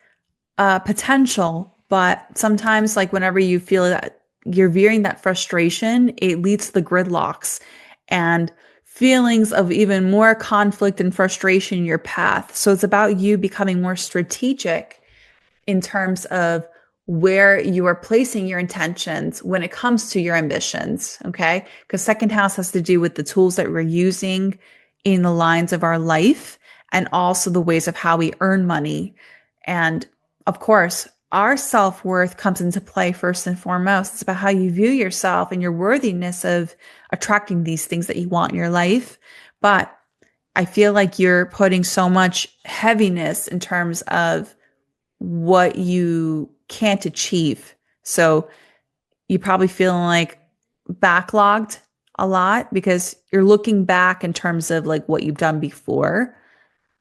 potential, but sometimes like whenever you feel that you're veering that frustration, it leads to the gridlocks and feelings of even more conflict and frustration in your path. So it's about you becoming more strategic in terms of where you are placing your intentions when it comes to your ambitions. Okay. Because second house has to do with the tools that we're using in the lines of our life and also the ways of how we earn money. And of course, our self-worth comes into play first and foremost. It's about how you view yourself and your worthiness of attracting these things that you want in your life. But I feel like you're putting so much heaviness in terms of what you can't achieve. So you're probably feeling like backlogged a lot because you're looking back in terms of like what you've done before.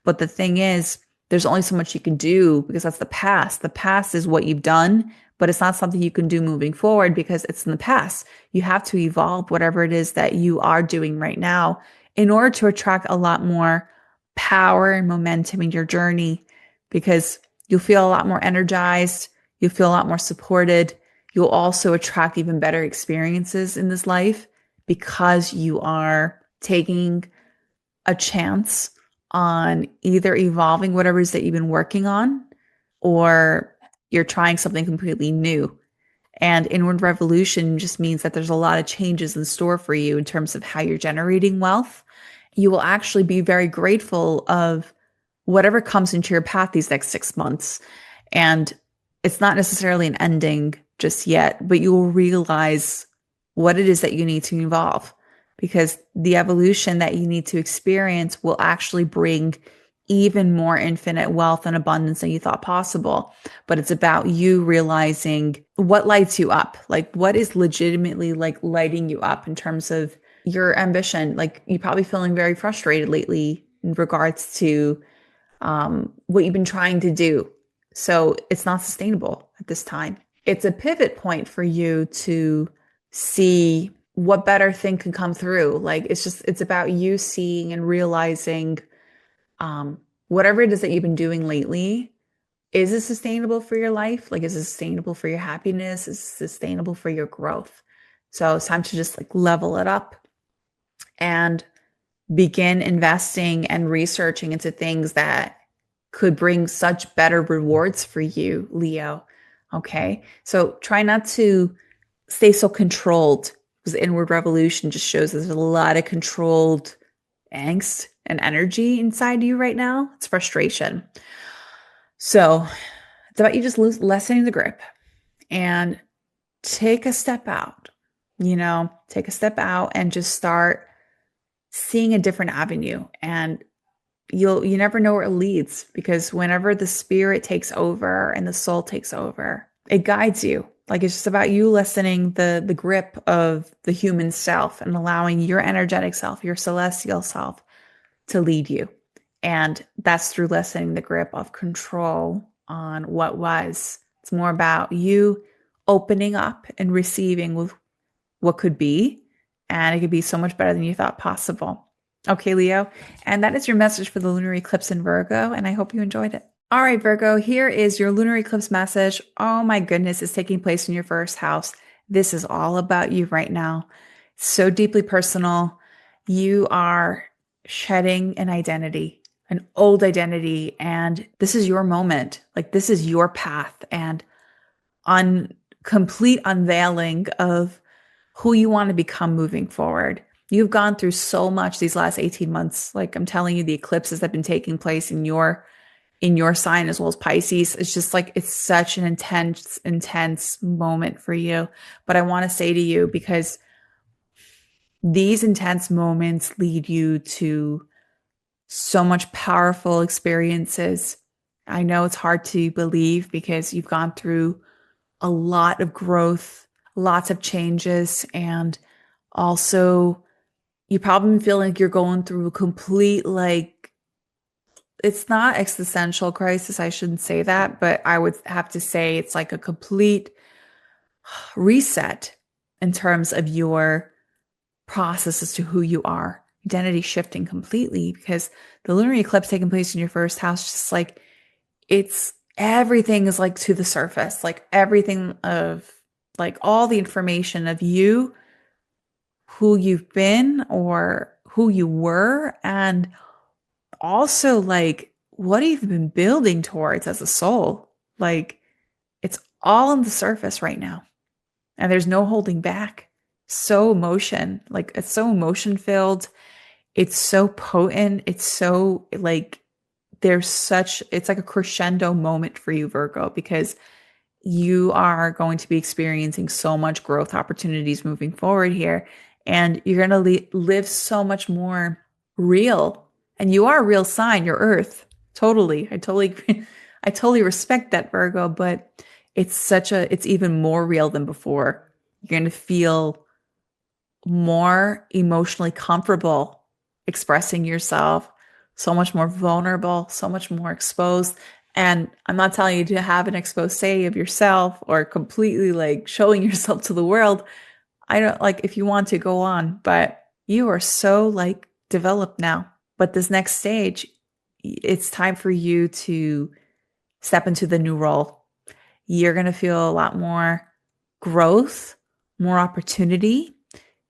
But the thing is, there's only so much you can do because that's the past. The past is what you've done, but it's not something you can do moving forward because it's in the past. You have to evolve whatever it is that you are doing right now in order to attract a lot more power and momentum in your journey because you'll feel a lot more energized. You'll feel a lot more supported. You'll also attract even better experiences in this life because you are taking a chance on either evolving whatever it is that you've been working on or you're trying something completely new. And inward revolution just means that there's a lot of changes in store for you in terms of how you're generating wealth. You will actually be very grateful of whatever comes into your path these next 6 months. And it's not necessarily an ending just yet, but you will realize what it is that you need to evolve because the evolution that you need to experience will actually bring even more infinite wealth and abundance than you thought possible. But it's about you realizing what lights you up, like what is legitimately like lighting you up in terms of your ambition. Like you're probably feeling very frustrated lately in regards to what you've been trying to do. So it's not sustainable at this time. It's a pivot point for you to see what better thing can come through. Like it's about you seeing and realizing whatever it is that you've been doing lately, is it sustainable for your life? Like, is it sustainable for your happiness? Is it sustainable for your growth? So it's time to just like level it up and begin investing and researching into things that could bring such better rewards for you, Leo. Okay. So try not to stay so controlled because inward revolution just shows there's a lot of controlled angst and energy inside you right now. It's frustration. So it's about you just lessening the grip and take a step out, take a step out and just start seeing a different avenue and you never know where it leads, because whenever the spirit takes over and the soul takes over, it guides you. Like, it's just about you lessening the grip of the human self and allowing your energetic self, your celestial self, to lead you. And that's through lessening the grip of control on what was. It's more about you opening up and receiving with what could be, and it could be so much better than you thought possible. Okay, Leo, and that is your message for the lunar eclipse in Virgo, and I hope you enjoyed it. All right, Virgo, here is your lunar eclipse message. Oh my goodness, it's taking place in your first house. This is all about you right now. So deeply personal. You are shedding an identity, an old identity, and this is your moment. Like, this is your path, and on complete unveiling of who you want to become moving forward. You've gone through so much these last 18 months. Like, I'm telling you, the eclipses that have been taking place in your sign as well as Pisces. It's just like, it's such an intense moment for you. But I want to say to you, because these intense moments lead you to so much powerful experiences. I know it's hard to believe because you've gone through a lot of growth, lots of changes, and also you probably feel like you're going through a complete, like, it's not existential crisis, I shouldn't say that, but I would have to say it's like a complete reset in terms of your process as to who you are, identity shifting completely, because the lunar eclipse taking place in your first house, just like, it's everything is like to the surface, like everything of, like, all the information of you, who you've been or who you were, and also like what you've been building towards as a soul. Like, it's all on the surface right now, and there's no holding back. So emotion, like, it's so emotion filled. It's so potent. It's so like, it's like a crescendo moment for you, Virgo, because you are going to be experiencing so much growth opportunities moving forward here. And you're going to live so much more real. And you are a real sign, your Earth. Totally. I totally respect that, Virgo, but it's even more real than before. You're going to feel more emotionally comfortable expressing yourself, so much more vulnerable, so much more exposed. And I'm not telling you to have an expose of yourself or completely like showing yourself to the world. I don't, like, if you want to go on, but you are so like developed now. But this next stage, it's time for you to step into the new role. You're going to feel a lot more growth, more opportunity,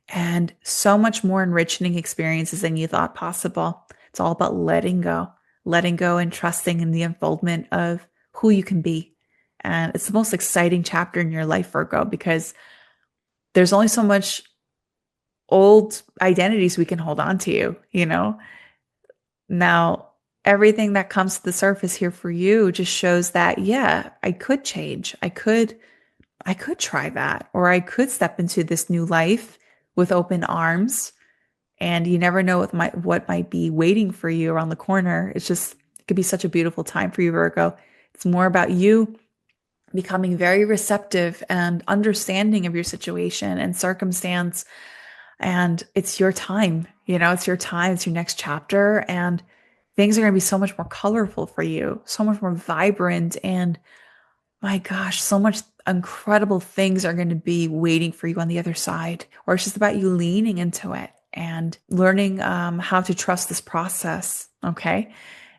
and so much more enriching experiences than you thought possible. It's all about letting go and trusting in the unfoldment of who you can be. And it's the most exciting chapter in your life, Virgo, because there's only so much old identities we can hold on to, you know? Now, everything that comes to the surface here for you just shows that, yeah, I could change. I could try that, or I could step into this new life with open arms. And you never know what might be waiting for you around the corner. It could be such a beautiful time for you, Virgo. It's more about you becoming very receptive and understanding of your situation and circumstance. And it's your time, it's your time, it's your next chapter. And things are going to be so much more colorful for you, so much more vibrant. And my gosh, so much incredible things are going to be waiting for you on the other side. Or it's just about you leaning into it and learning how to trust this process. Okay.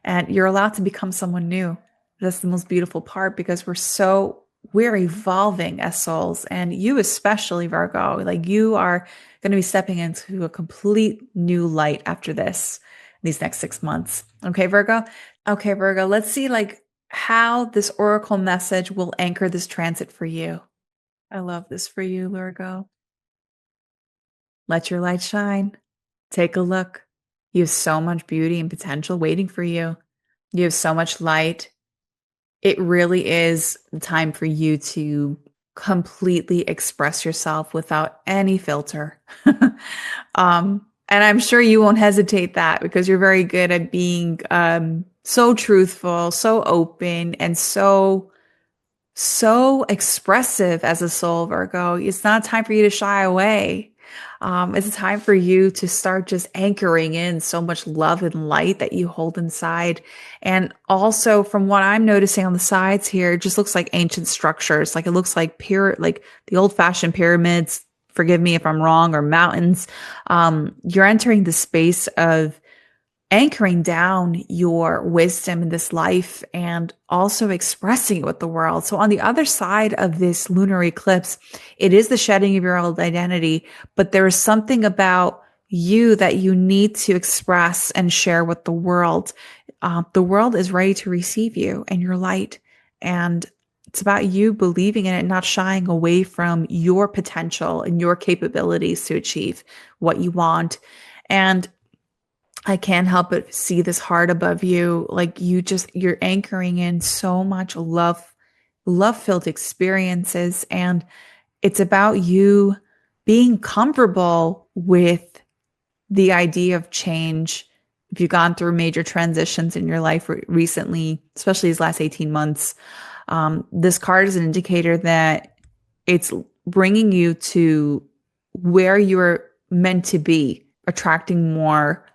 And you're allowed to become someone new. That's the most beautiful part, because we're evolving as souls, and you especially, Virgo, like, you are going to be stepping into a complete new light after these next 6 months. Okay, Virgo. Okay, Virgo, let's see like how this oracle message will anchor this transit for you. I love this for you, Virgo. Let your light shine. Take a look. You have so much beauty and potential waiting for you. You have so much light. It really is the time for you to completely express yourself without any filter. And I'm sure you won't hesitate that because you're very good at being so truthful, so open, and so expressive as a soul, Virgo. It's not time for you to shy away. It's a time for you to start just anchoring in so much love and light that you hold inside. And also, from what I'm noticing on the sides here, it just looks like ancient structures. Like it looks like like the old-fashioned pyramids. Forgive me if I'm wrong, or mountains. You're entering the space of anchoring down your wisdom in this life and also expressing it with the world. So on the other side of this lunar eclipse, it is the shedding of your old identity, but there is something about you that you need to express and share with the world. The world is ready to receive you and your light. And it's about you believing in it, not shying away from your potential and your capabilities to achieve what you want. And I can't help but see this heart above you. Like you're anchoring in so much love-filled experiences. And it's about you being comfortable with the idea of change. If you've gone through major transitions in your life recently, especially these last 18 months, this card is an indicator that it's bringing you to where you're meant to be, attracting more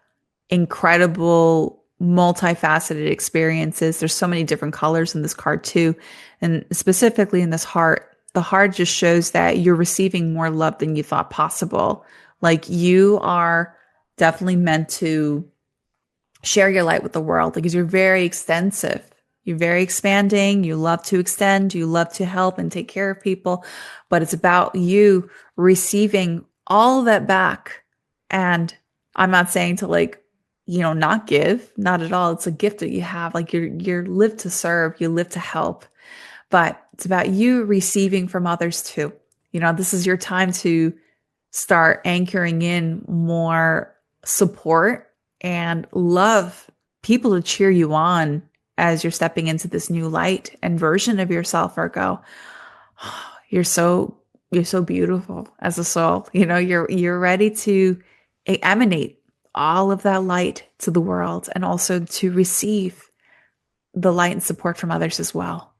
incredible, multifaceted experiences. There's so many different colors in this card too. And specifically in this heart, the heart just shows that you're receiving more love than you thought possible. Like you are definitely meant to share your light with the world because you're very extensive. You're very expanding. You love to extend. You love to help and take care of people. But it's about you receiving all of that back. And I'm not saying to not give, not at all. It's a gift that you have. Like you're live to serve, you live to help. But it's about you receiving from others too. This is your time to start anchoring in more support and love, people to cheer you on as you're stepping into this new light and version of yourself, Virgo. You're so beautiful as a soul. You're ready to emanate all of that light to the world and also to receive the light and support from others as well.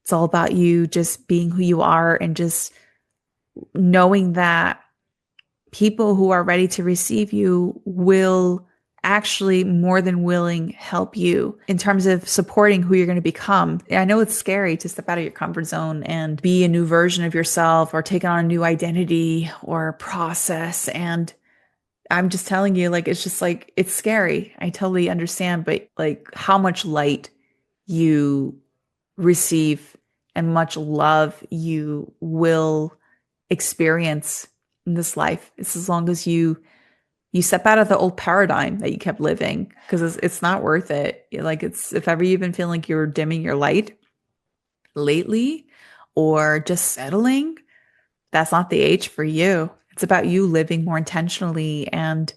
It's all about you just being who you are and just knowing that people who are ready to receive you will actually more than willing help you in terms of supporting who you're going to become. I know it's scary to step out of your comfort zone and be a new version of yourself or take on a new identity or process. And I'm just telling you, it's scary. I totally understand, but how much light you receive and much love you will experience in this life. It's as long as you step out of the old paradigm that you kept living, because it's not worth it. If ever you've been feeling like you're dimming your light lately or just settling, that's not the age for you. It's about you living more intentionally and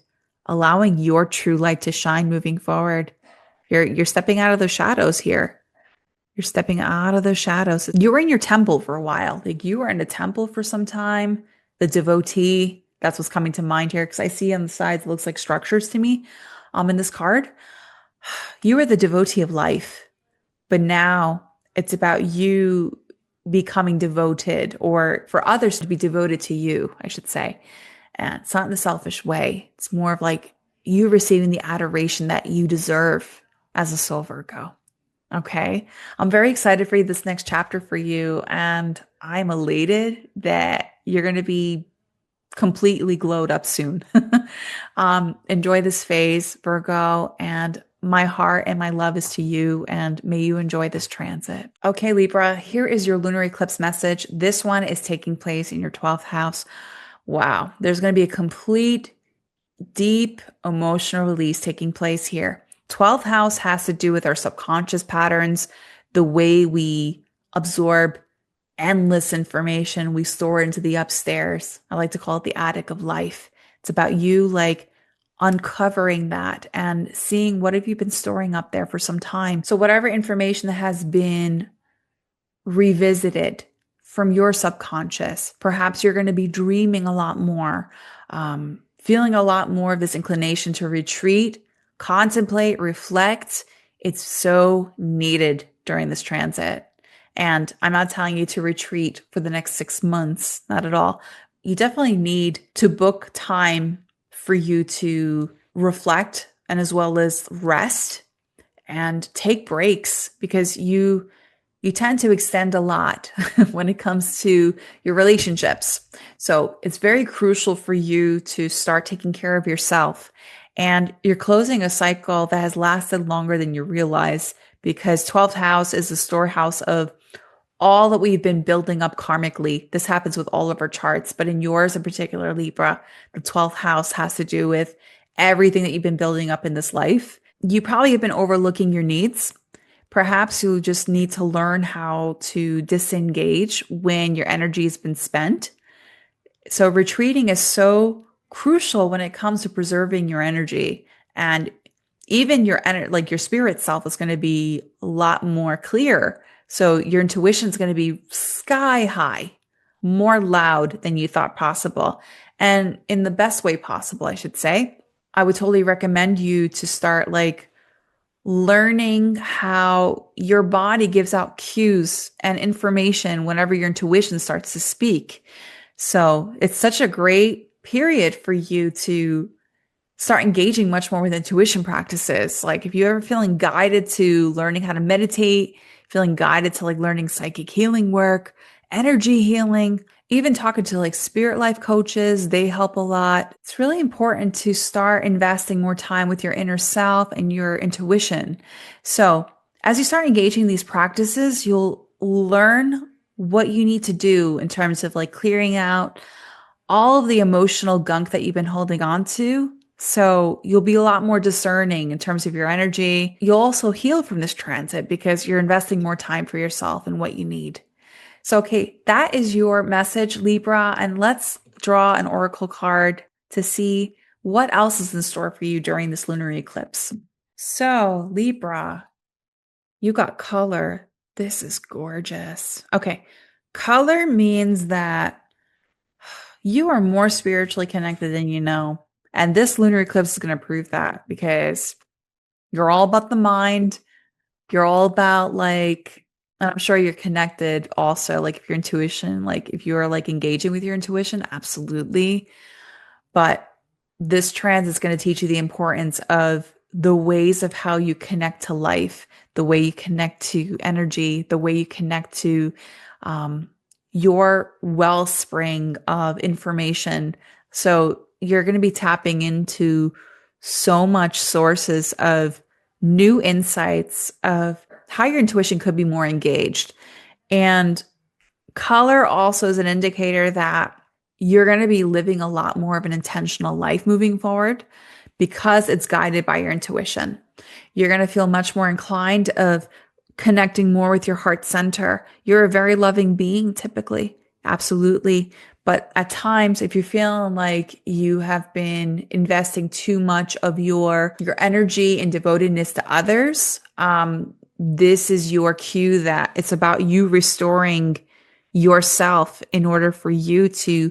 allowing your true light to shine moving forward. You're stepping out of those shadows here. You're stepping out of those shadows. You were in your temple for a while. You were in a temple for some time. The devotee, that's what's coming to mind here, because I see on the sides, it looks like structures to me in this card. You were the devotee of life, but now it's about you becoming devoted, or for others to be devoted to you, I should say. And it's not in a selfish way. It's more of like you receiving the adoration that you deserve as a soul, Virgo. Okay. I'm very excited for you, this next chapter for you. And I'm elated that you're going to be completely glowed up soon. Enjoy this phase, Virgo, and my heart and my love is to you, and may you enjoy this transit. Okay, Libra, here is your lunar eclipse message. This one is taking place in your 12th house. Wow. There's going to be a complete, deep emotional release taking place here. 12th house has to do with our subconscious patterns, the way we absorb endless information we store into the upstairs. I like to call it the attic of life. It's about you uncovering that and seeing what have you been storing up there for some time. So whatever information that has been revisited from your subconscious, perhaps you're going to be dreaming a lot more. feeling a lot more of this inclination to retreat, contemplate, reflect. It's so needed during this transit. And I'm not telling you to retreat for the next 6 months, not at all. You definitely need to book time for you to reflect and as well as rest and take breaks because you tend to extend a lot when it comes to your relationships. So it's very crucial for you to start taking care of yourself. And you're closing a cycle that has lasted longer than you realize because 12th house is the storehouse of all that we've been building up karmically. This happens with all of our charts, but in yours in particular, Libra, the 12th house has to do with everything that you've been building up in this life. You probably have been overlooking your needs. Perhaps you just need to learn how to disengage when your energy has been spent. So retreating is so crucial when it comes to preserving your energy, and even your like your spirit self is going to be a lot more clear. So your intuition is going to be sky high, more loud than you thought possible. And in the best way possible, I should say. I would totally recommend you to start like learning how your body gives out cues and information whenever your intuition starts to speak. So it's such a great period for you to start engaging much more with intuition practices. Like if you're ever feeling guided to learning how to meditate, feeling guided to like learning psychic healing work, energy healing, even talking to like spirit life coaches, they help a lot. It's really important to start investing more time with your inner self and your intuition. So as you start engaging these practices, you'll learn what you need to do in terms of like clearing out all of the emotional gunk that you've been holding on to. So you'll be a lot more discerning in terms of your energy. You'll also heal from this transit because you're investing more time for yourself and what you need. So, okay, that is your message, Libra. And let's draw an oracle card to see what else is in store for you during this lunar eclipse. So, Libra, you got color. This is gorgeous. Okay, color means that you are more spiritually connected than you know. And this lunar eclipse is going to prove that because you're all about the mind. You're all about like, and I'm sure you're connected also, like if your intuition, like if you are like engaging with your intuition, absolutely. But this trans is going to teach you the importance of the ways of how you connect to life, the way you connect to energy, the way you connect to your wellspring of information. So you're going to be tapping into so much sources of new insights of how your intuition could be more engaged. And color also is an indicator that you're going to be living a lot more of an intentional life moving forward because it's guided by your intuition. You're going to feel much more inclined of connecting more with your heart center. You're a very loving being typically, absolutely. But at times, if you're feeling like you have been investing too much of your energy and devotedness to others, this is your cue that it's about you restoring yourself in order for you to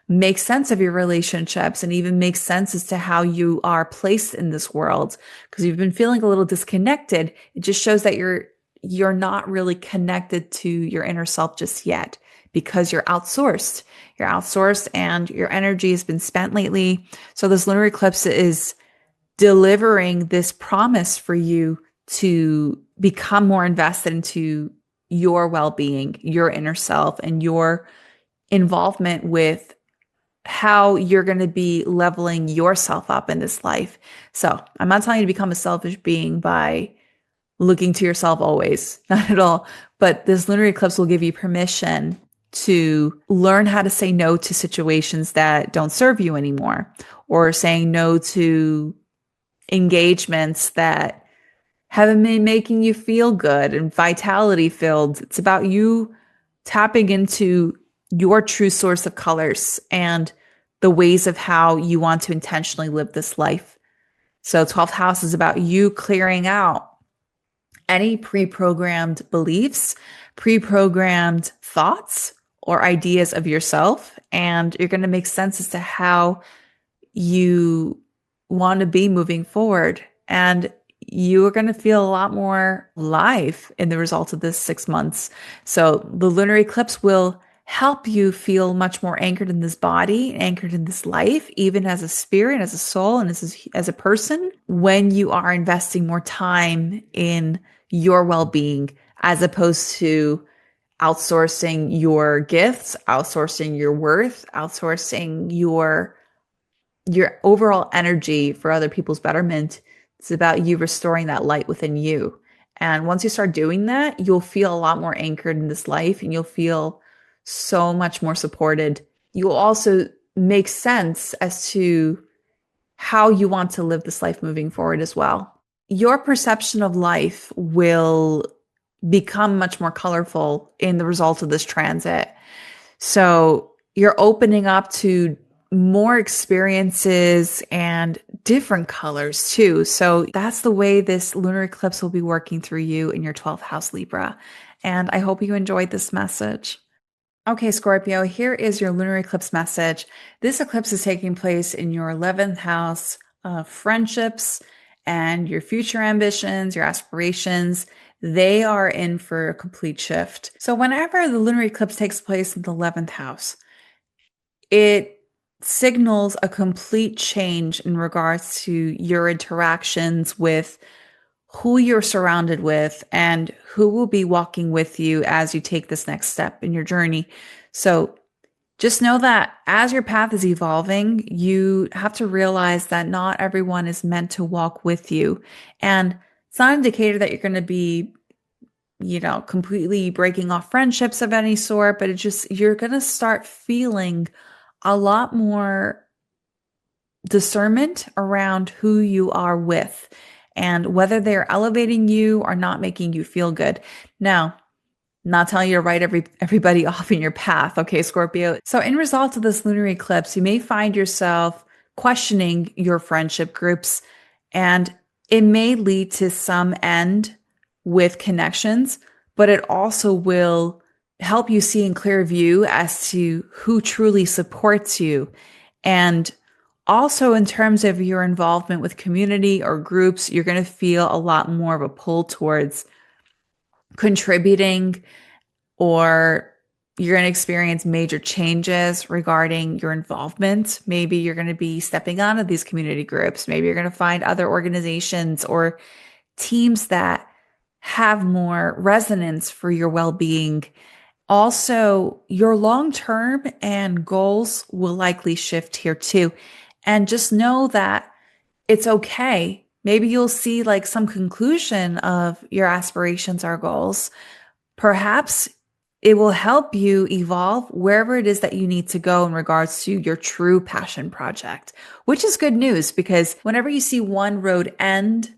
make sense of your relationships and even make sense as to how you are placed in this world. Because you've been feeling a little disconnected. It just shows that you're not really connected to your inner self just yet because you're outsourced. You're outsourced and your energy has been spent lately. So this lunar eclipse is delivering this promise for you to become more invested into your well-being, your inner self, and your involvement with how you're going to be leveling yourself up in this life. So I'm not telling you to become a selfish being by looking to yourself always, not at all. But this lunar eclipse will give you permission to learn how to say no to situations that don't serve you anymore, or saying no to engagements that haven't been making you feel good and vitality filled. It's about you tapping into your true source of colors and the ways of how you want to intentionally live this life. So 12th house is about you clearing out any pre-programmed beliefs, pre-programmed thoughts or ideas of yourself. And you're going to make sense as to how you want to be moving forward. And you are going to feel a lot more alive in the result of this 6 months. So the lunar eclipse will help you feel much more anchored in this body, anchored in this life, even as a spirit, as a soul, and as a person, when you are investing more time in your well-being, as opposed to outsourcing your gifts, outsourcing your worth, outsourcing your overall energy for other people's betterment. It's about you restoring that light within you. And once you start doing that, you'll feel a lot more anchored in this life and you'll feel so much more supported. You'll also make sense as to how you want to live this life moving forward as well. Your perception of life will become much more colorful in the result of this transit. So you're opening up to more experiences and different colors too. So that's the way this lunar eclipse will be working through you in your 12th house Libra. And I hope you enjoyed this message. Okay, Scorpio, here is your lunar eclipse message. This eclipse is taking place in your 11th house of friendships and your future ambitions, your aspirations. They are in for a complete shift. So whenever the lunar eclipse takes place in the 11th house, it signals a complete change in regards to your interactions with who you're surrounded with and who will be walking with you as you take this next step in your journey. So just know that as your path is evolving, you have to realize that not everyone is meant to walk with you. And it's not an indicator that you're going to be, completely breaking off friendships of any sort, but you're going to start feeling a lot more discernment around who you are with and whether they're elevating you or not making you feel good. Now, not telling you to write everybody off in your path, okay, Scorpio? So in result of this lunar eclipse, you may find yourself questioning your friendship groups, and it may lead to some end with connections, but it also will help you see in clear view as to who truly supports you. And also, in terms of your involvement with community or groups, you're going to feel a lot more of a pull towards contributing, or you're going to experience major changes regarding your involvement. Maybe you're going to be stepping out of these community groups. Maybe you're going to find other organizations or teams that have more resonance for your well-being. Also, your long-term and goals will likely shift here too. And just know that it's okay. Maybe you'll see like some conclusion of your aspirations or goals. Perhaps it will help you evolve wherever it is that you need to go in regards to your true passion project, which is good news because whenever you see one road end,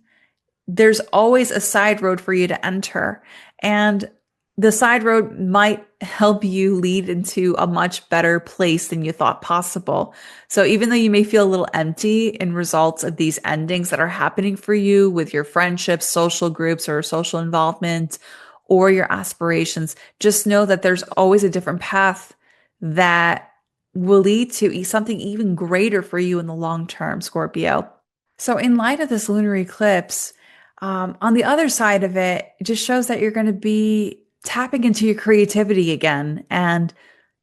there's always a side road for you to enter. And the side road might help you lead into a much better place than you thought possible. So even though you may feel a little empty in results of these endings that are happening for you with your friendships, social groups, or social involvement, or your aspirations, just know that there's always a different path that will lead to something even greater for you in the long term, Scorpio. So in light of this lunar eclipse, on the other side of it, it just shows that you're going to be tapping into your creativity again. And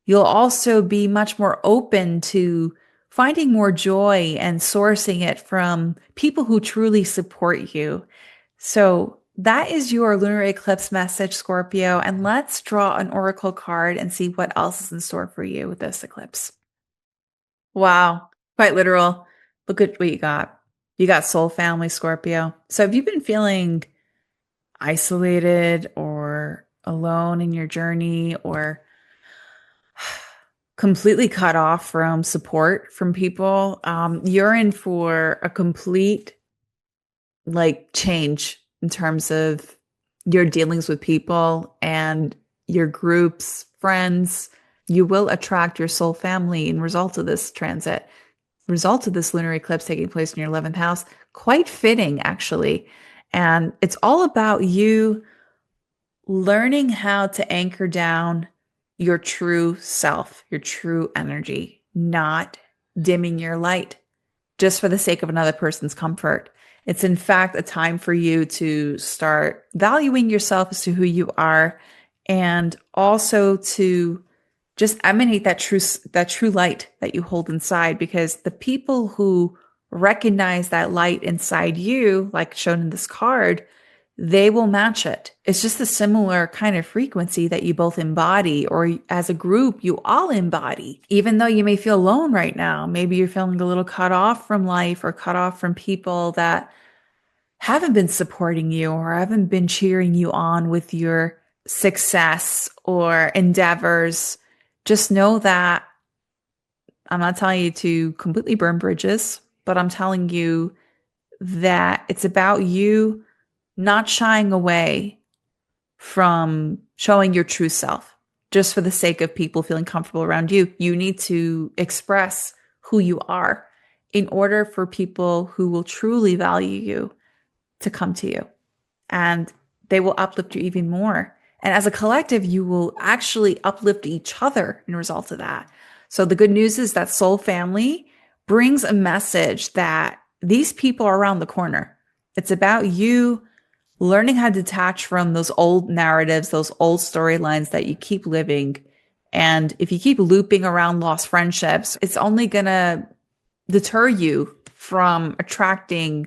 you'll also be much more open to finding more joy and sourcing it from people who truly support you. So that is your lunar eclipse message, Scorpio. And let's draw an oracle card and see what else is in store for you with this eclipse. Wow, quite literal. Look at what you got. You got soul family, Scorpio. So have you been feeling isolated or alone in your journey, or completely cut off from support from people? You're in for a complete change in terms of your dealings with people and your groups, friends. You will attract your soul family in result of this transit, result of this lunar eclipse taking place in your 11th house. Quite fitting, actually. And it's all about you learning how to anchor down your true self, your true energy, not dimming your light. just for the sake of another person's comfort. It's in fact a time for you to start valuing yourself as to who you are, and also to just emanate that true light that you hold inside, because the people who recognize that light inside you, like shown in this card, they will match it. It's just a similar kind of frequency that you both embody, or as a group, you all embody. Even though you may feel alone right now, maybe you're feeling a little cut off from life or cut off from people that haven't been supporting you or haven't been cheering you on with your success or endeavors. Just know that I'm not telling you to completely burn bridges, but I'm telling you that it's about you not shying away from showing your true self just for the sake of people feeling comfortable around you. You need to express who you are in order for people who will truly value you to come to you, and they will uplift you even more. And as a collective, you will actually uplift each other in result of that. So the good news is that soul family brings a message that these people are around the corner. It's about you learning how to detach from those old narratives, those old storylines that you keep living. And if you keep looping around lost friendships, it's only going to deter you from attracting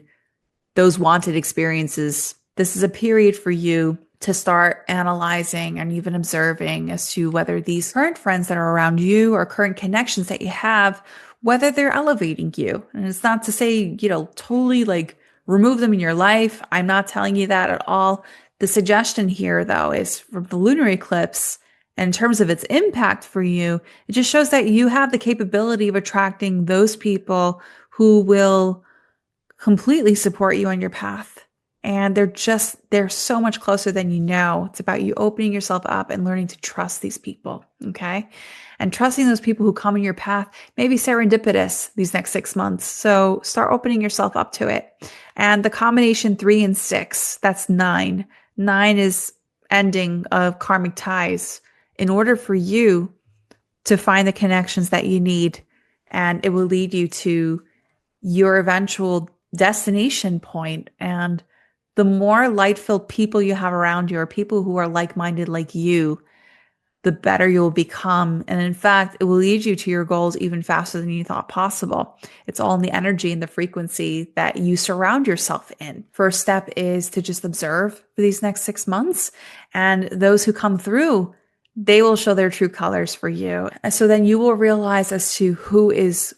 those wanted experiences. This is a period for you to start analyzing and even observing as to whether these current friends that are around you or current connections that you have, whether they're elevating you. And it's not to say, totally like remove them in your life. I'm not telling you that at all. The suggestion here, though, is from the lunar eclipse. And in terms of its impact for you, it just shows that you have the capability of attracting those people who will completely support you on your path. And they're so much closer than you know. It's about you opening yourself up and learning to trust these people. Okay. And trusting those people who come in your path may be serendipitous these next 6 months. So start opening yourself up to it. And the combination 3 and 6, that's 9. 9 is ending of karmic ties in order for you to find the connections that you need. And it will lead you to your eventual destination point. And the more light-filled people you have around you, or people who are like-minded like you, the better you'll become. And in fact, it will lead you to your goals even faster than you thought possible. It's all in the energy and the frequency that you surround yourself in. First step is to just observe for these next 6 months. And those who come through, they will show their true colors for you. And so then you will realize as to who is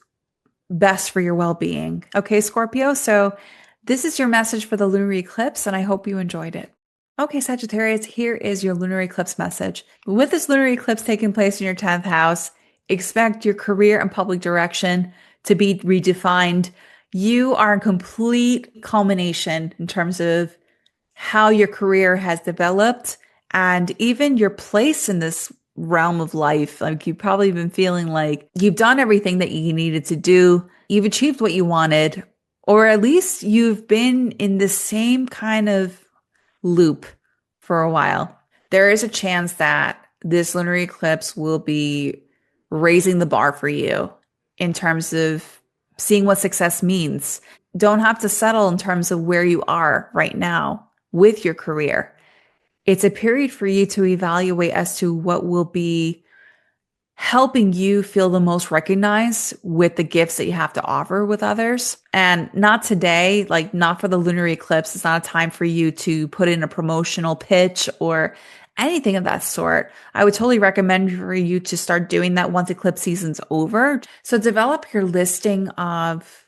best for your well-being. Okay, Scorpio? So this is your message for the lunar eclipse, and I hope you enjoyed it. Okay, Sagittarius, here is your lunar eclipse message. With this lunar eclipse taking place in your 10th house, expect your career and public direction to be redefined. You are in complete culmination in terms of how your career has developed and even your place in this realm of life. Like, you've probably been feeling like you've done everything that you needed to do. You've achieved what you wanted, or at least you've been in the same kind of loop for a while. There is a chance that this lunar eclipse will be raising the bar for you in terms of seeing what success means. Don't have to settle in terms of where you are right now with your career. It's a period for you to evaluate as to what will be helping you feel the most recognized with the gifts that you have to offer with others. And not today, like not for the lunar eclipse. It's not a time for you to put in a promotional pitch or anything of that sort. I would totally recommend for you to start doing that once eclipse season's over. So develop your listing of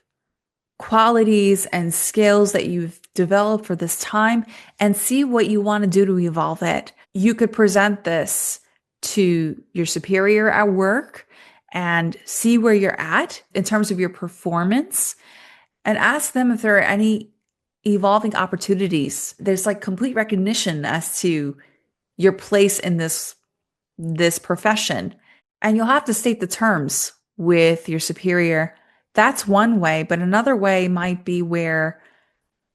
qualities and skills that you've developed for this time and see what you want to do to evolve it. You could present this to your superior at work and see where you're at in terms of your performance and ask them if there are any evolving opportunities. There's like complete recognition as to your place in this profession, and you'll have to state the terms with your superior. That's one way, but another way might be where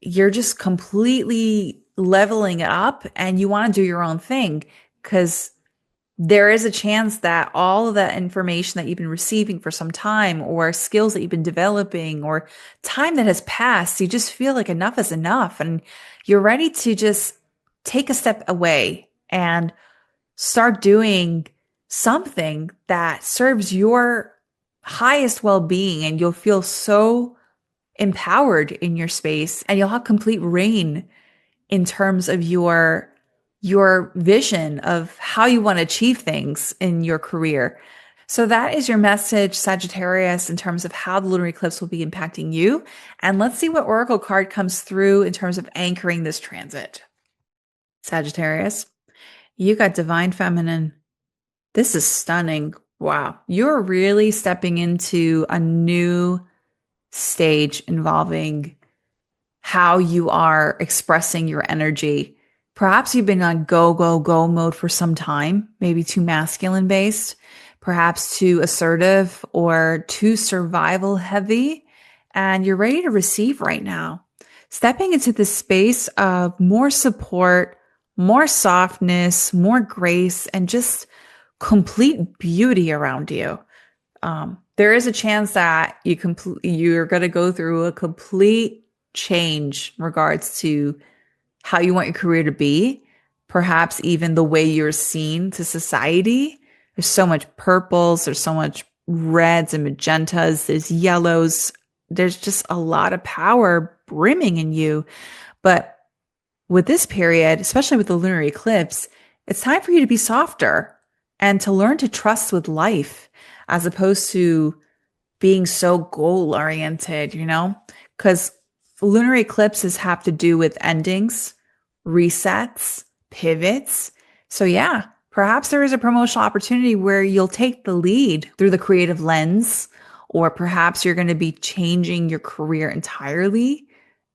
you're just completely leveling it up and you want to do your own thing because there is a chance that all of that information that you've been receiving for some time, or skills that you've been developing, or time that has passed, you just feel like enough is enough. And you're ready to just take a step away and start doing something that serves your highest well being. And you'll feel so empowered in your space, and you'll have complete reign in terms of your vision of how you want to achieve things in your career. So that is your message, Sagittarius, in terms of how the lunar eclipse will be impacting you. And let's see what oracle card comes through in terms of anchoring this transit. Sagittarius, you got divine feminine. This is stunning. Wow. You're really stepping into a new stage involving how you are expressing your energy. Perhaps you've been on go, go, go mode for some time, maybe too masculine based, perhaps too assertive or too survival heavy, and you're ready to receive right now. Stepping into the space of more support, more softness, more grace, and just complete beauty around you. There is a chance that you're going to go through a complete change in regards to how you want your career to be, perhaps even the way you're seen to society. There's so much purples, there's so much reds and magentas, there's yellows. There's just a lot of power brimming in you. But with this period, especially with the lunar eclipse, it's time for you to be softer and to learn to trust with life as opposed to being so goal oriented, because lunar eclipses have to do with endings, resets, pivots. So yeah, perhaps there is a promotional opportunity where you'll take the lead through the creative lens, or perhaps you're going to be changing your career entirely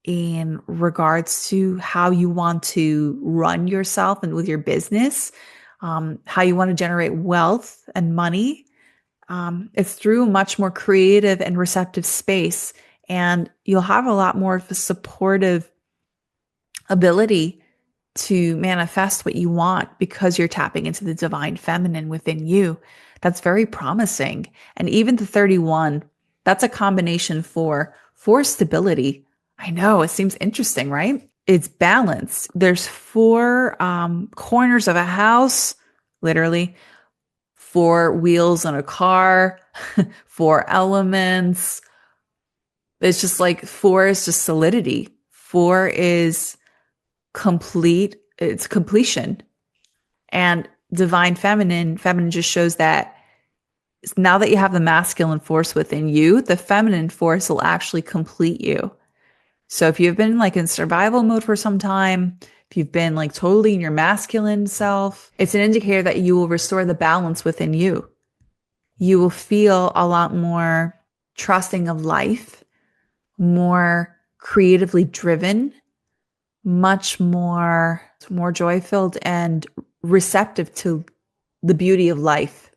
in regards to how you want to run yourself and with your business, how you want to generate wealth and money. It's through a much more creative and receptive space, and you'll have a lot more of a supportive ability to manifest what you want because you're tapping into the divine feminine within you. That's very promising. And even the 31, that's a combination for stability. I know, it seems interesting, right? It's balance. There's four corners of a house, literally, four wheels on a car, four elements. It's just like four is just solidity. Four is complete, it's completion. And divine feminine just shows that now that you have the masculine force within you, the feminine force will actually complete you. So if you've been like in survival mode for some time, if you've been like totally in your masculine self, it's an indicator that you will restore the balance within you. You will feel a lot more trusting of life, more creatively driven, much more joy-filled and receptive to the beauty of life.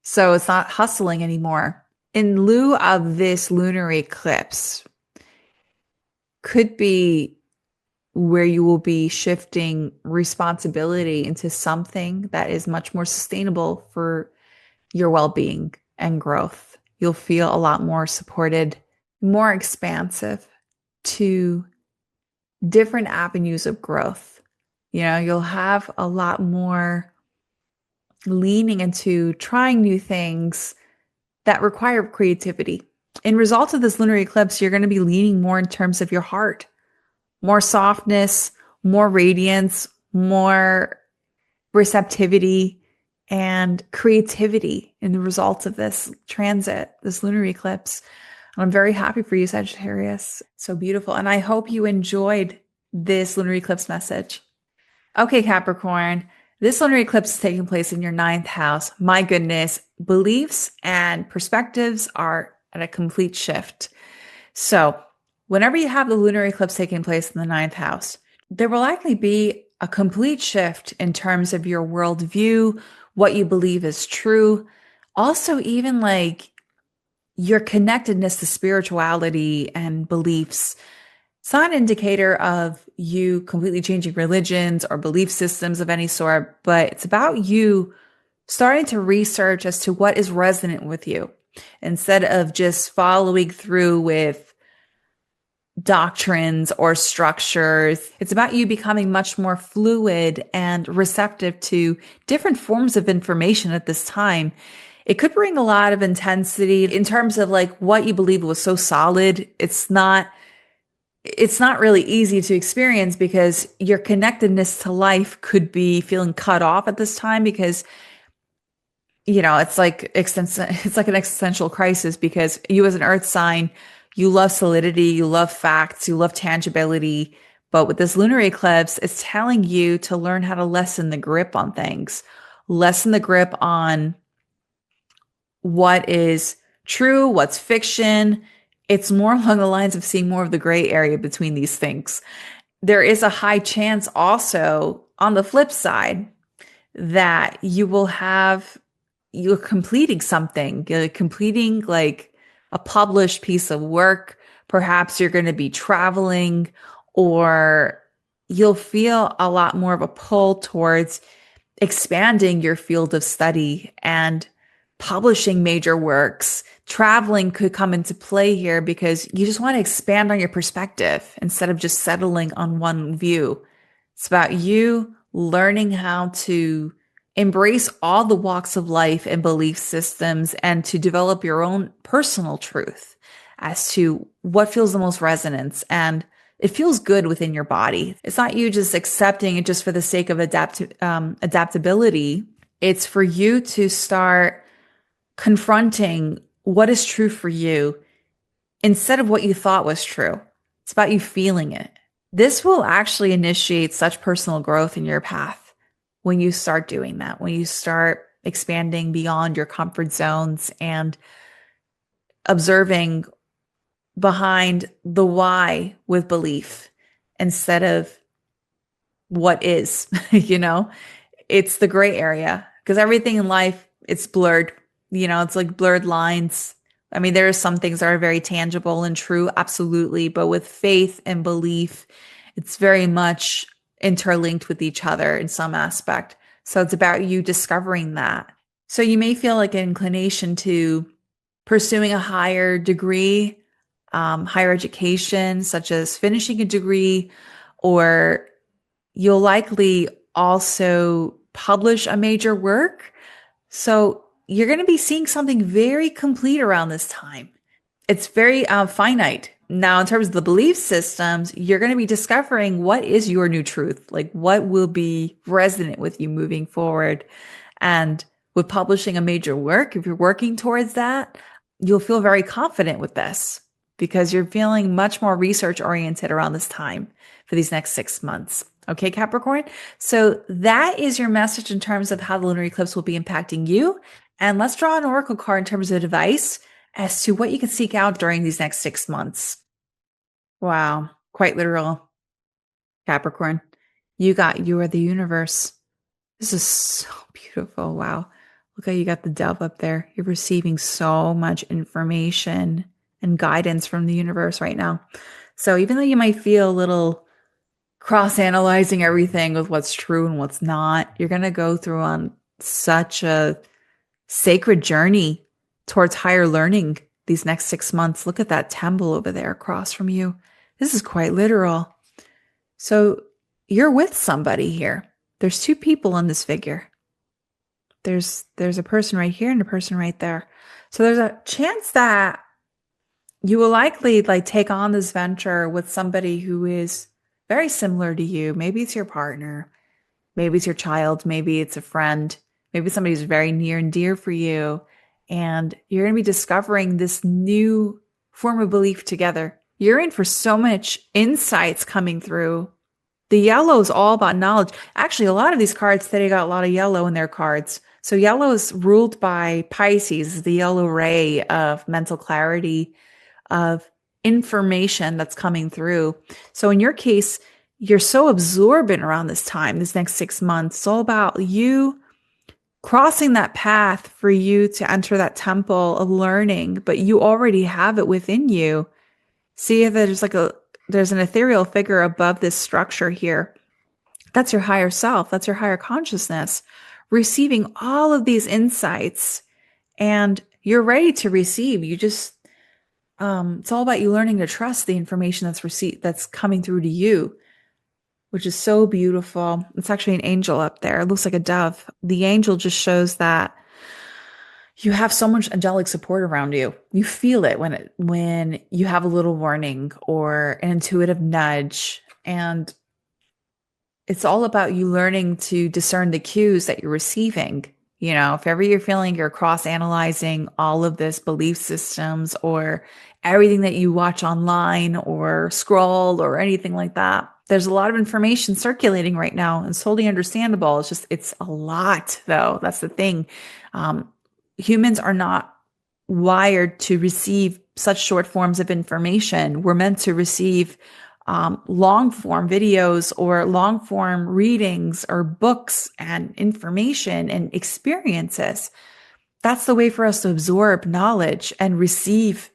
So it's not hustling anymore. In lieu of this lunar eclipse, could be where you will be shifting responsibility into something that is much more sustainable for your well-being and growth. You'll feel a lot more supported, more expansive to different avenues of growth. You'll have a lot more leaning into trying new things that require creativity. In result of this lunar eclipse, you're going to be leaning more in terms of your heart, more softness, more radiance, more receptivity, and creativity in the results of this transit, this lunar eclipse. And I'm very happy for you, Sagittarius. So beautiful. And I hope you enjoyed this lunar eclipse message. Okay, Capricorn, this lunar eclipse is taking place in your 9th house. My goodness, beliefs and perspectives are at a complete shift. So whenever you have the lunar eclipse taking place in the 9th house, there will likely be a complete shift in terms of your worldview, what you believe is true. Also, even like your connectedness to spirituality and beliefs. It's not an indicator of you completely changing religions or belief systems of any sort, but it's about you starting to research as to what is resonant with you instead of just following through with doctrines or structures. It's about you becoming much more fluid and receptive to different forms of information at this time. It could bring a lot of intensity in terms of like what you believe was so solid. It's not really easy to experience because your connectedness to life could be feeling cut off at this time because it's like it's like an existential crisis because you as an earth sign, you love solidity, you love facts, you love tangibility. But with this lunar eclipse, it's telling you to learn how to lessen the grip on things, lessen the grip on what is true, what's fiction. It's more along the lines of seeing more of the gray area between these things. There is a high chance also on the flip side that you're completing something, you're completing like a published piece of work. Perhaps you're going to be traveling, or you'll feel a lot more of a pull towards expanding your field of study and publishing major works. Traveling could come into play here because you just want to expand on your perspective instead of just settling on one view. It's about you learning how to embrace all the walks of life and belief systems and to develop your own personal truth as to what feels the most resonance and it feels good within your body. It's not you just accepting it just for the sake of adaptability. It's for you to start confronting what is true for you instead of what you thought was true. It's about you feeling it. This will actually initiate such personal growth in your path when you start doing that, when you start expanding beyond your comfort zones and observing behind the why with belief instead of what is, it's the gray area because everything in life, it's blurred, it's like blurred lines. I mean, there are some things that are very tangible and true, absolutely. But with faith and belief, it's very much interlinked with each other in some aspect. So it's about you discovering that. So you may feel like an inclination to pursuing a higher degree, higher education, such as finishing a degree, or you'll likely also publish a major work. So you're going to be seeing something very complete around this time. It's very finite. Now, in terms of the belief systems, you're going to be discovering what is your new truth, like what will be resonant with you moving forward. And with publishing a major work, if you're working towards that, you'll feel very confident with this because you're feeling much more research oriented around this time for these next 6 months. Okay, Capricorn. So that is your message in terms of how the lunar eclipse will be impacting you. And let's draw an oracle card in terms of advice as to what you can seek out during these next 6 months. Wow, quite literal, Capricorn. You are the universe. This is so beautiful. Wow. Look how you got the dove up there. You're receiving so much information and guidance from the universe right now. So even though you might feel a little cross-analyzing everything with what's true and what's not, you're going to go through on such a sacred journey towards higher learning these next 6 months. Look at that temple over there across from you. This is quite literal. So you're with somebody here. There's two people in this figure. There's a person right here and a person right there. So there's a chance that you will likely take on this venture with somebody who is very similar to you. Maybe it's your partner. Maybe it's your child. Maybe it's a friend. Maybe somebody who's very near and dear for you. And you're going to be discovering this new form of belief together. You're in for so much insights coming through. The yellow is all about knowledge. Actually, a lot of these cards today got a lot of yellow in their cards. So yellow is ruled by Pisces, the yellow ray of mental clarity, of information that's coming through. So in your case, you're so absorbent around this time, this next 6 months. It's all about you crossing that path for you to enter that temple of learning, but you already have it within you. See if there's there's an ethereal figure above this structure here. That's your higher self. That's your higher consciousness receiving all of these insights, and you're ready to receive. You just, it's all about you learning to trust the information that's coming through to you, which is so beautiful. It's actually an angel up there. It looks like a dove. The angel just shows that you have so much angelic support around you. You feel it when you have a little warning or an intuitive nudge, and it's all about you learning to discern the cues that you're receiving. You know, if ever you're feeling you're cross analyzing all of this belief systems or everything that you watch online or scroll or anything like that, there's a lot of information circulating right now, and it's totally understandable. It's a lot though. That's the thing. Humans are not wired to receive such short forms of information. We're meant to receive long form videos or long form readings or books and information and experiences. That's the way for us to absorb knowledge and receive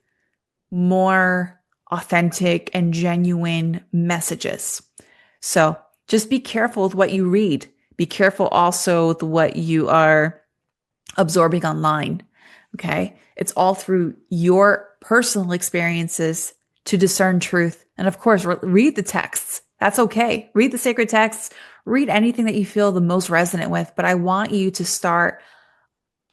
more authentic and genuine messages. So just be careful with what you read. Be careful also with what you are absorbing online. Okay. It's all through your personal experiences to discern truth. And of course, read the texts. That's okay. Read the sacred texts, read anything that you feel the most resonant with. But I want you to start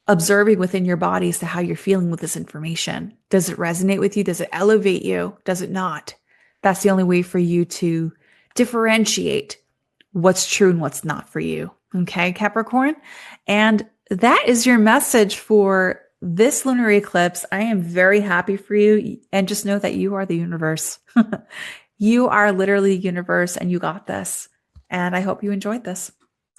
observing within your body as to how you're feeling with this information. Does it resonate with you? Does it elevate you? Does it not? That's the only way for you to differentiate what's true and what's not for you. Okay, Capricorn? And that is your message for this lunar eclipse. I am very happy for you. And just know that you are the universe. You are literally the universe, and you got this. And I hope you enjoyed this.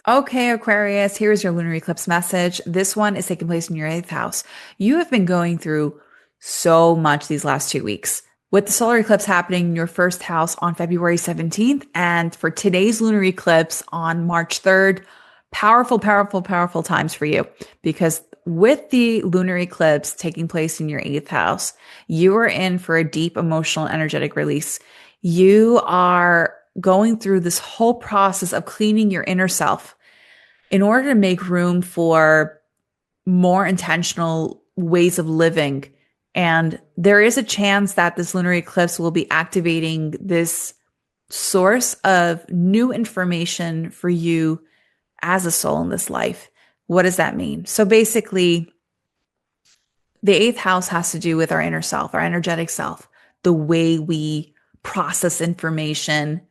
Okay, Aquarius, here's your lunar eclipse message. This one is taking place in your 8th house. You have been going through so much these last 2 weeks. With the solar eclipse happening in your 1st house on February 17th, and for today's lunar eclipse on March 3rd, powerful, powerful, powerful times for you. Because with the lunar eclipse taking place in your 8th house, you are in for a deep emotional, energetic release. You are going through this whole process of cleaning your inner self in order to make room for more intentional ways of living. And there is a chance that this lunar eclipse will be activating this source of new information for you as a soul in this life. What does that mean? So basically, the 8th house has to do with our inner self, our energetic self, the way we process information,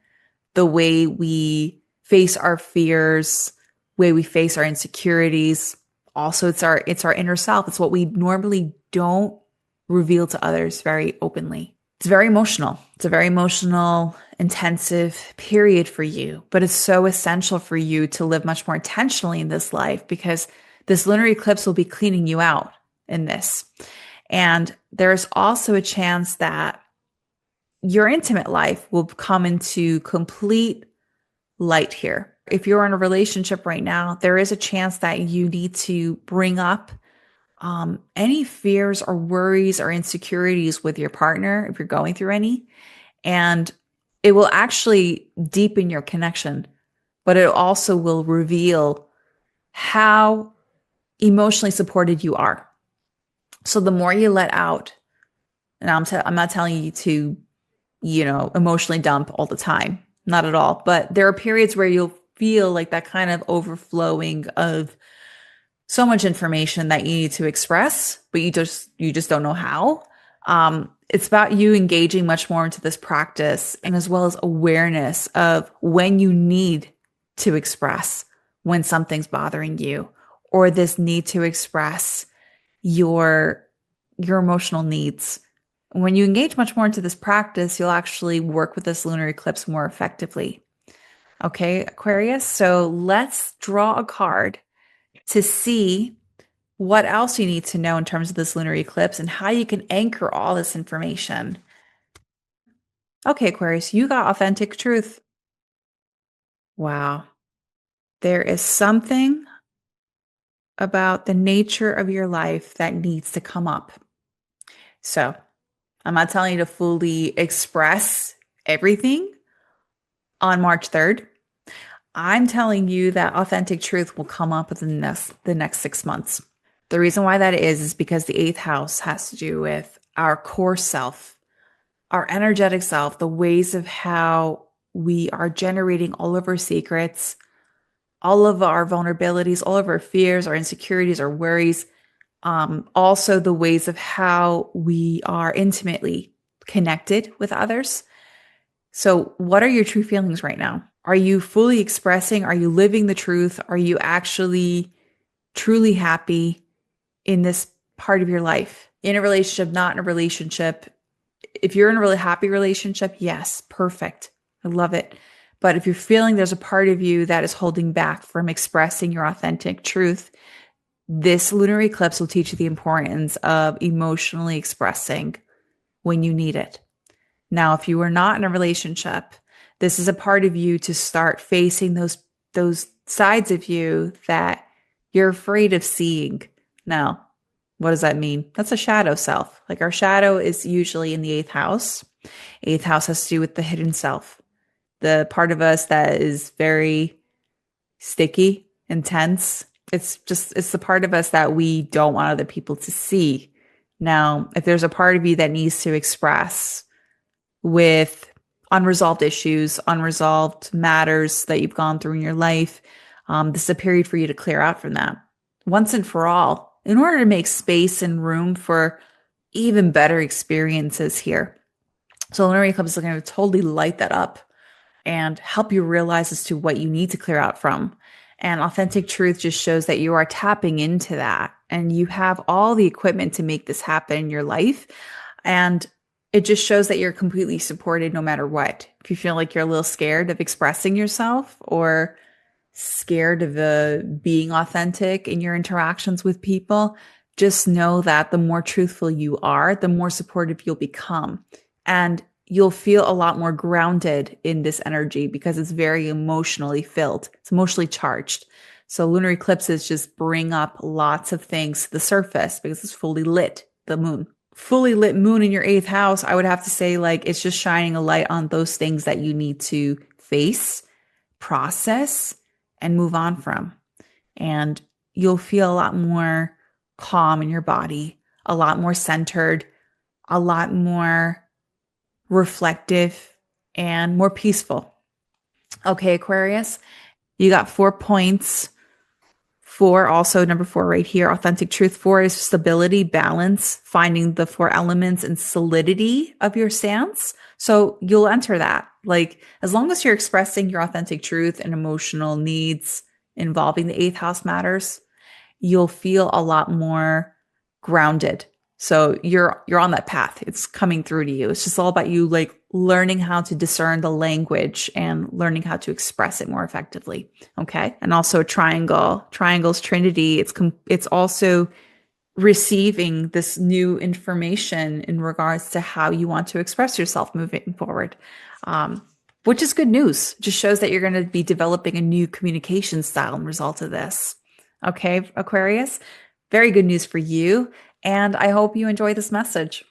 the way we face our fears, way we face our insecurities. Also, it's our inner self. It's what we normally don't reveal to others very openly. It's very emotional. It's a very emotional, intensive period for you, but it's so essential for you to live much more intentionally in this life, because this lunar eclipse will be cleaning you out in this. And there's also a chance that your intimate life will come into complete light here. If you're in a relationship right now, there is a chance that you need to bring up any fears or worries or insecurities with your partner, if you're going through any, and it will actually deepen your connection, but it also will reveal how emotionally supported you are. So the more you let out, and I'm not telling you to, emotionally dump all the time, not at all, but there are periods where you'll feel like that kind of overflowing of so much information that you need to express, but you just don't know how. It's about you engaging much more into this practice, and as well as awareness of when you need to express when something's bothering you, or this need to express your emotional needs. When you engage much more into this practice, you'll actually work with this lunar eclipse more effectively. Okay, Aquarius. So let's draw a card to see what else you need to know in terms of this lunar eclipse and how you can anchor all this information. Okay, Aquarius, you got authentic truth. Wow. There is something about the nature of your life that needs to come up. So I'm not telling you to fully express everything on March 3rd, I'm telling you that authentic truth will come up within the next 6 months. The reason why that is because the eighth house has to do with our core self, our energetic self, the ways of how we are generating all of our secrets, all of our vulnerabilities, all of our fears, our insecurities, our worries, also the ways of how we are intimately connected with others. So, what are your true feelings right now? Are you fully expressing? Are you living the truth? Are you actually truly happy in this part of your life? In a relationship, not in a relationship? If you're in a really happy relationship, yes, perfect. I love it. But if you're feeling there's a part of you that is holding back from expressing your authentic truth, this lunar eclipse will teach you the importance of emotionally expressing when you need it. Now, if you are not in a relationship, this is a part of you to start facing those sides of you that you're afraid of seeing. Now, what does that mean? That's a shadow self. Like our shadow is usually in the eighth house. Eighth house has to do with the hidden self, the part of us that is very sticky, intense. It's the part of us that we don't want other people to see. Now, if there's a part of you that needs to express with unresolved issues, unresolved matters that you've gone through in your life, this is a period for you to clear out from that once and for all in order to make space and room for even better experiences here. So lunar eclipse is going to totally light that up and help you realize as to what you need to clear out from. And authentic truth just shows that you are tapping into that and you have all the equipment to make this happen in your life. And it just shows that you're completely supported no matter what. If you feel like you're a little scared of expressing yourself or scared of being authentic in your interactions with people, just know that the more truthful you are, the more supportive you'll become. And you'll feel a lot more grounded in this energy because it's very emotionally filled. It's emotionally charged. So lunar eclipses just bring up lots of things to the surface because it's fully lit, the moon. Fully lit moon in your eighth house, I would have to say, like, it's just shining a light on those things that you need to face, process, and move on from. And you'll feel a lot more calm in your body, a lot more centered, a lot more reflective, and more peaceful. Okay, Aquarius, you got 4 points. 4, also number 4 right here, authentic truth. 4 is stability, balance, finding the 4 elements and solidity of your stance. So you'll enter that. Like, as long as you're expressing your authentic truth and emotional needs involving the eighth house matters, you'll feel a lot more grounded. So you're on that path. It's coming through to you. It's just all about you, like, learning how to discern the language and learning how to express it more effectively. Okay. And also triangles, trinity. It's also receiving this new information in regards to how you want to express yourself moving forward. Which is good news. Just shows that you're going to be developing a new communication style in result of this. Okay, Aquarius, very good news for you. And I hope you enjoy this message.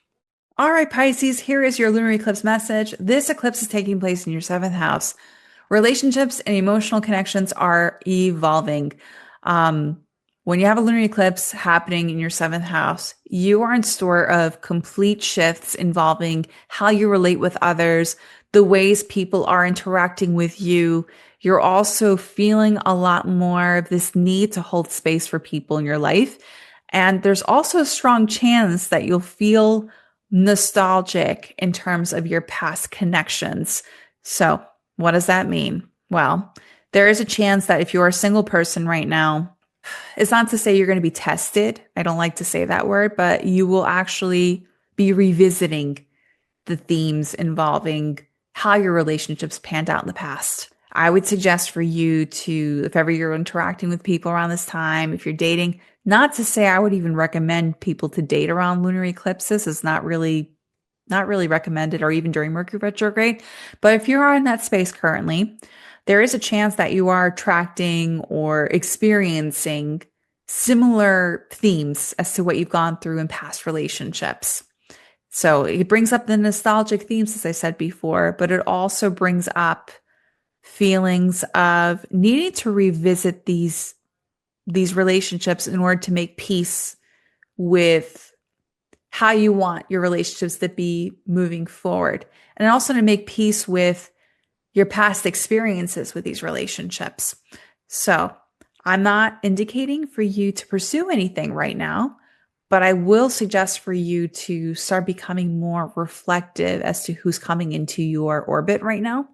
All right, Pisces, here is your lunar eclipse message. This eclipse is taking place in your 7th house. Relationships and emotional connections are evolving. When you have a lunar eclipse happening in your 7th house, you are in store of complete shifts involving how you relate with others, the ways people are interacting with you. You're also feeling a lot more of this need to hold space for people in your life. And there's also a strong chance that you'll feel nostalgic in terms of your past connections. So, what does that mean? Well, there is a chance that if you're a single person right now, it's not to say you're going to be tested. I don't like to say that word, but you will actually be revisiting the themes involving how your relationships panned out in the past. I would suggest for you to, if ever you're interacting with people around this time, if you're dating, not to say I would even recommend people to date around lunar eclipses. It's not really recommended, or even during Mercury retrograde. But if you are in that space currently, there is a chance that you are attracting or experiencing similar themes as to what you've gone through in past relationships. So it brings up the nostalgic themes, as I said before, but it also brings up feelings of needing to revisit these relationships in order to make peace with how you want your relationships to be moving forward. And also to make peace with your past experiences with these relationships. So I'm not indicating for you to pursue anything right now, but I will suggest for you to start becoming more reflective as to who's coming into your orbit right now,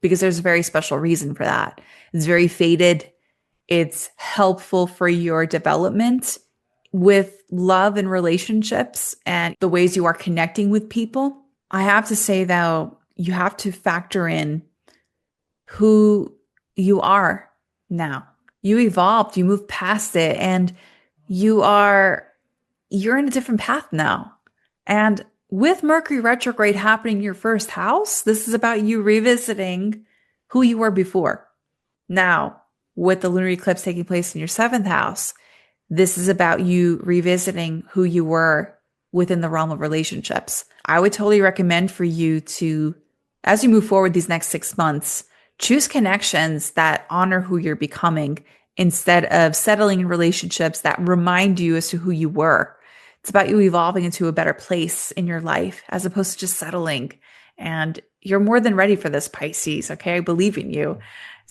because there's a very special reason for that. It's very fated. It's helpful for your development with love and relationships and the ways you are connecting with people. I have to say, though, you have to factor in who you are now. You evolved, you moved past it, and you're in a different path now. And with Mercury retrograde happening in your first house, this is about you revisiting who you were before. Now, with the lunar eclipse taking place in your seventh house, this is about you revisiting who you were within the realm of relationships. I would totally recommend for you to, as you move forward these next 6 months, choose connections that honor who you're becoming instead of settling in relationships that remind you as to who you were. It's about you evolving into a better place in your life as opposed to just settling. And you're more than ready for this, Pisces. Okay. I believe in you.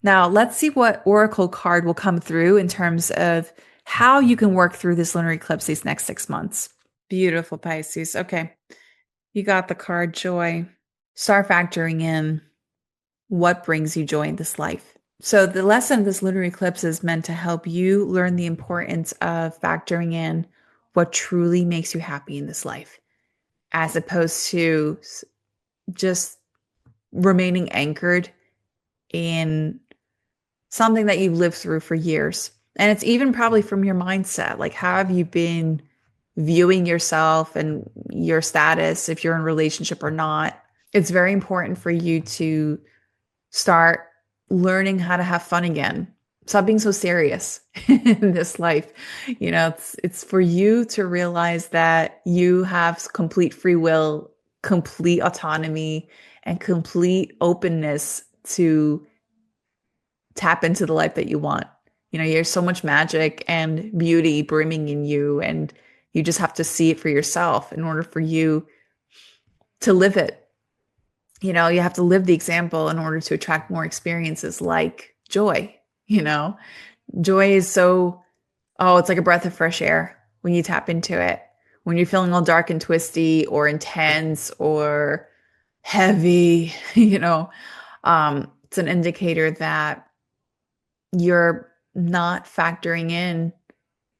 Now, let's see what oracle card will come through in terms of how you can work through this lunar eclipse these next 6 months. Beautiful, Pisces. Okay. You got the card joy. Start factoring in what brings you joy in this life. So the lesson of this lunar eclipse is meant to help you learn the importance of factoring in what truly makes you happy in this life, as opposed to just remaining anchored in something that you've lived through for years. And it's even probably from your mindset. Like, how have you been viewing yourself and your status, if you're in a relationship or not? It's very important for you to start learning how to have fun again. Stop being so serious in this life. You know, it's for you to realize that you have complete free will, complete autonomy, and complete openness to tap into the life that you want. You know, there's so much magic and beauty brimming in you, and you just have to see it for yourself in order for you to live it. You know, you have to live the example in order to attract more experiences like joy. You know, joy is it's like a breath of fresh air when you tap into it. When you're feeling all dark and twisty or intense or heavy, it's an indicator that you're not factoring in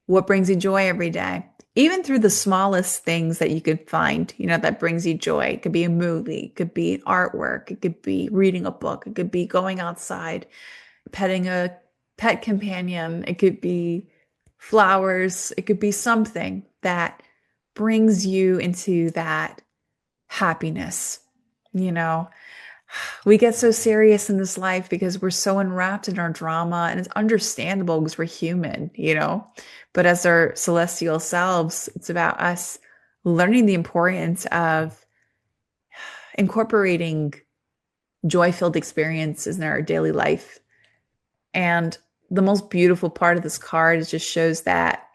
what brings you joy every day. Even through the smallest things that you could find, that brings you joy. It could be a movie, it could be artwork, it could be reading a book, it could be going outside, petting a pet companion, it could be flowers, it could be something that brings you into that happiness. We get so serious in this life because we're so enwrapped in our drama, and it's understandable because we're human, but as our celestial selves, it's about us learning the importance of incorporating joy-filled experiences in our daily life. And the most beautiful part of this card is just shows that,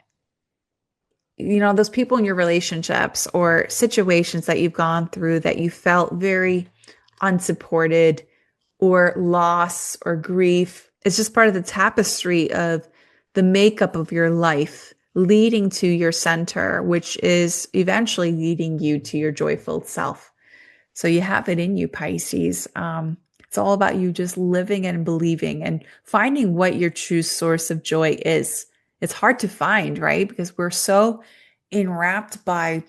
those people in your relationships or situations that you've gone through that you felt very unsupported or loss or grief, it's just part of the tapestry of the makeup of your life leading to your center, which is eventually leading you to your joyful self. So you have it in you, Pisces. It's all about you just living and believing and finding what your true source of joy is. It's hard to find, right? Because we're so enwrapped by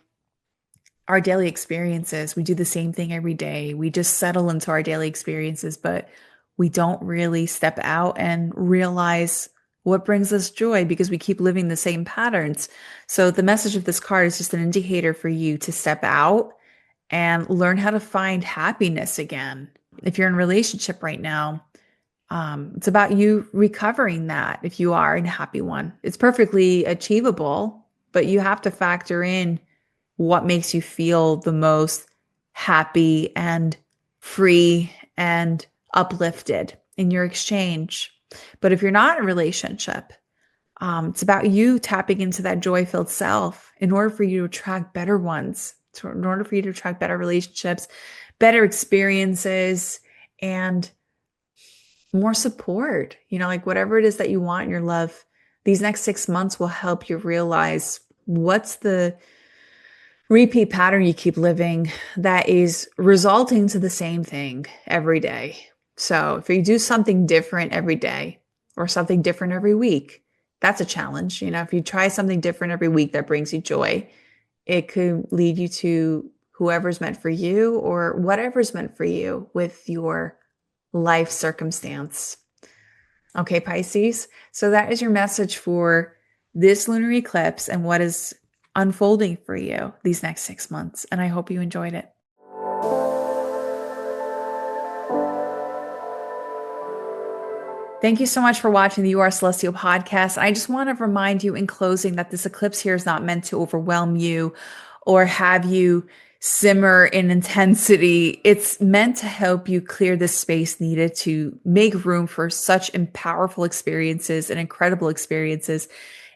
our daily experiences. We do the same thing every day. We just settle into our daily experiences, but we don't really step out and realize what brings us joy because we keep living the same patterns. So the message of this card is just an indicator for you to step out and learn how to find happiness again. If you're in a relationship right now, it's about you recovering that. If you are in a happy one, it's perfectly achievable, but you have to factor in what makes you feel the most happy and free and uplifted in your exchange. But if you're not in a relationship, it's about you tapping into that joy-filled self in order for you to attract better ones, in order for you to attract better relationships, better experiences, and more support. Like whatever it is that you want in your love, these next 6 months will help you realize what's the repeat pattern you keep living that is resulting to the same thing every day. So if you do something different every day or something different every week, that's a challenge. If you try something different every week that brings you joy, it could lead you to whoever's meant for you or whatever's meant for you with your life circumstance. Okay, Pisces. So that is your message for this lunar eclipse and what is unfolding for you these next 6 months. And I hope you enjoyed it. Thank you so much for watching the You Are Celestial podcast. I just want to remind you in closing that this eclipse here is not meant to overwhelm you or have you simmer in intensity. It's meant to help you clear the space needed to make room for such powerful experiences and incredible experiences,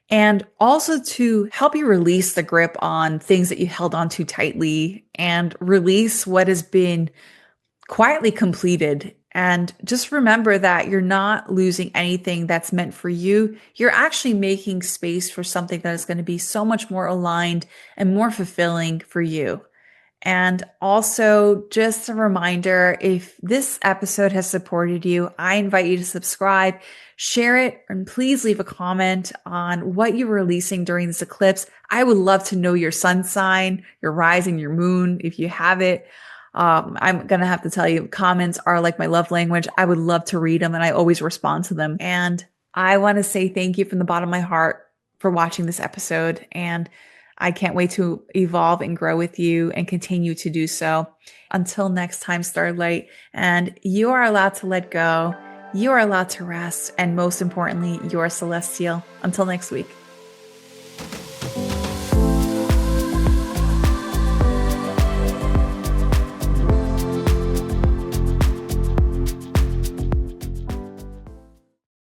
and also to help you release the grip on things that you held on too tightly and release what has been quietly completed. And just remember that you're not losing anything that's meant for you. You're actually making space for something that is going to be so much more aligned and more fulfilling for you. And also, just a reminder, if this episode has supported you, I invite you to subscribe, share it, and please leave a comment on what you're releasing during this eclipse. I would love to know your sun sign, your rising, your moon, if you have it. I'm going to have to tell you, comments are like my love language. I would love to read them and I always respond to them. And I want to say thank you from the bottom of my heart for watching this episode. And I can't wait to evolve and grow with you and continue to do so. Until next time, Starlight. And you are allowed to let go. You are allowed to rest. And most importantly, you are celestial. Until next week.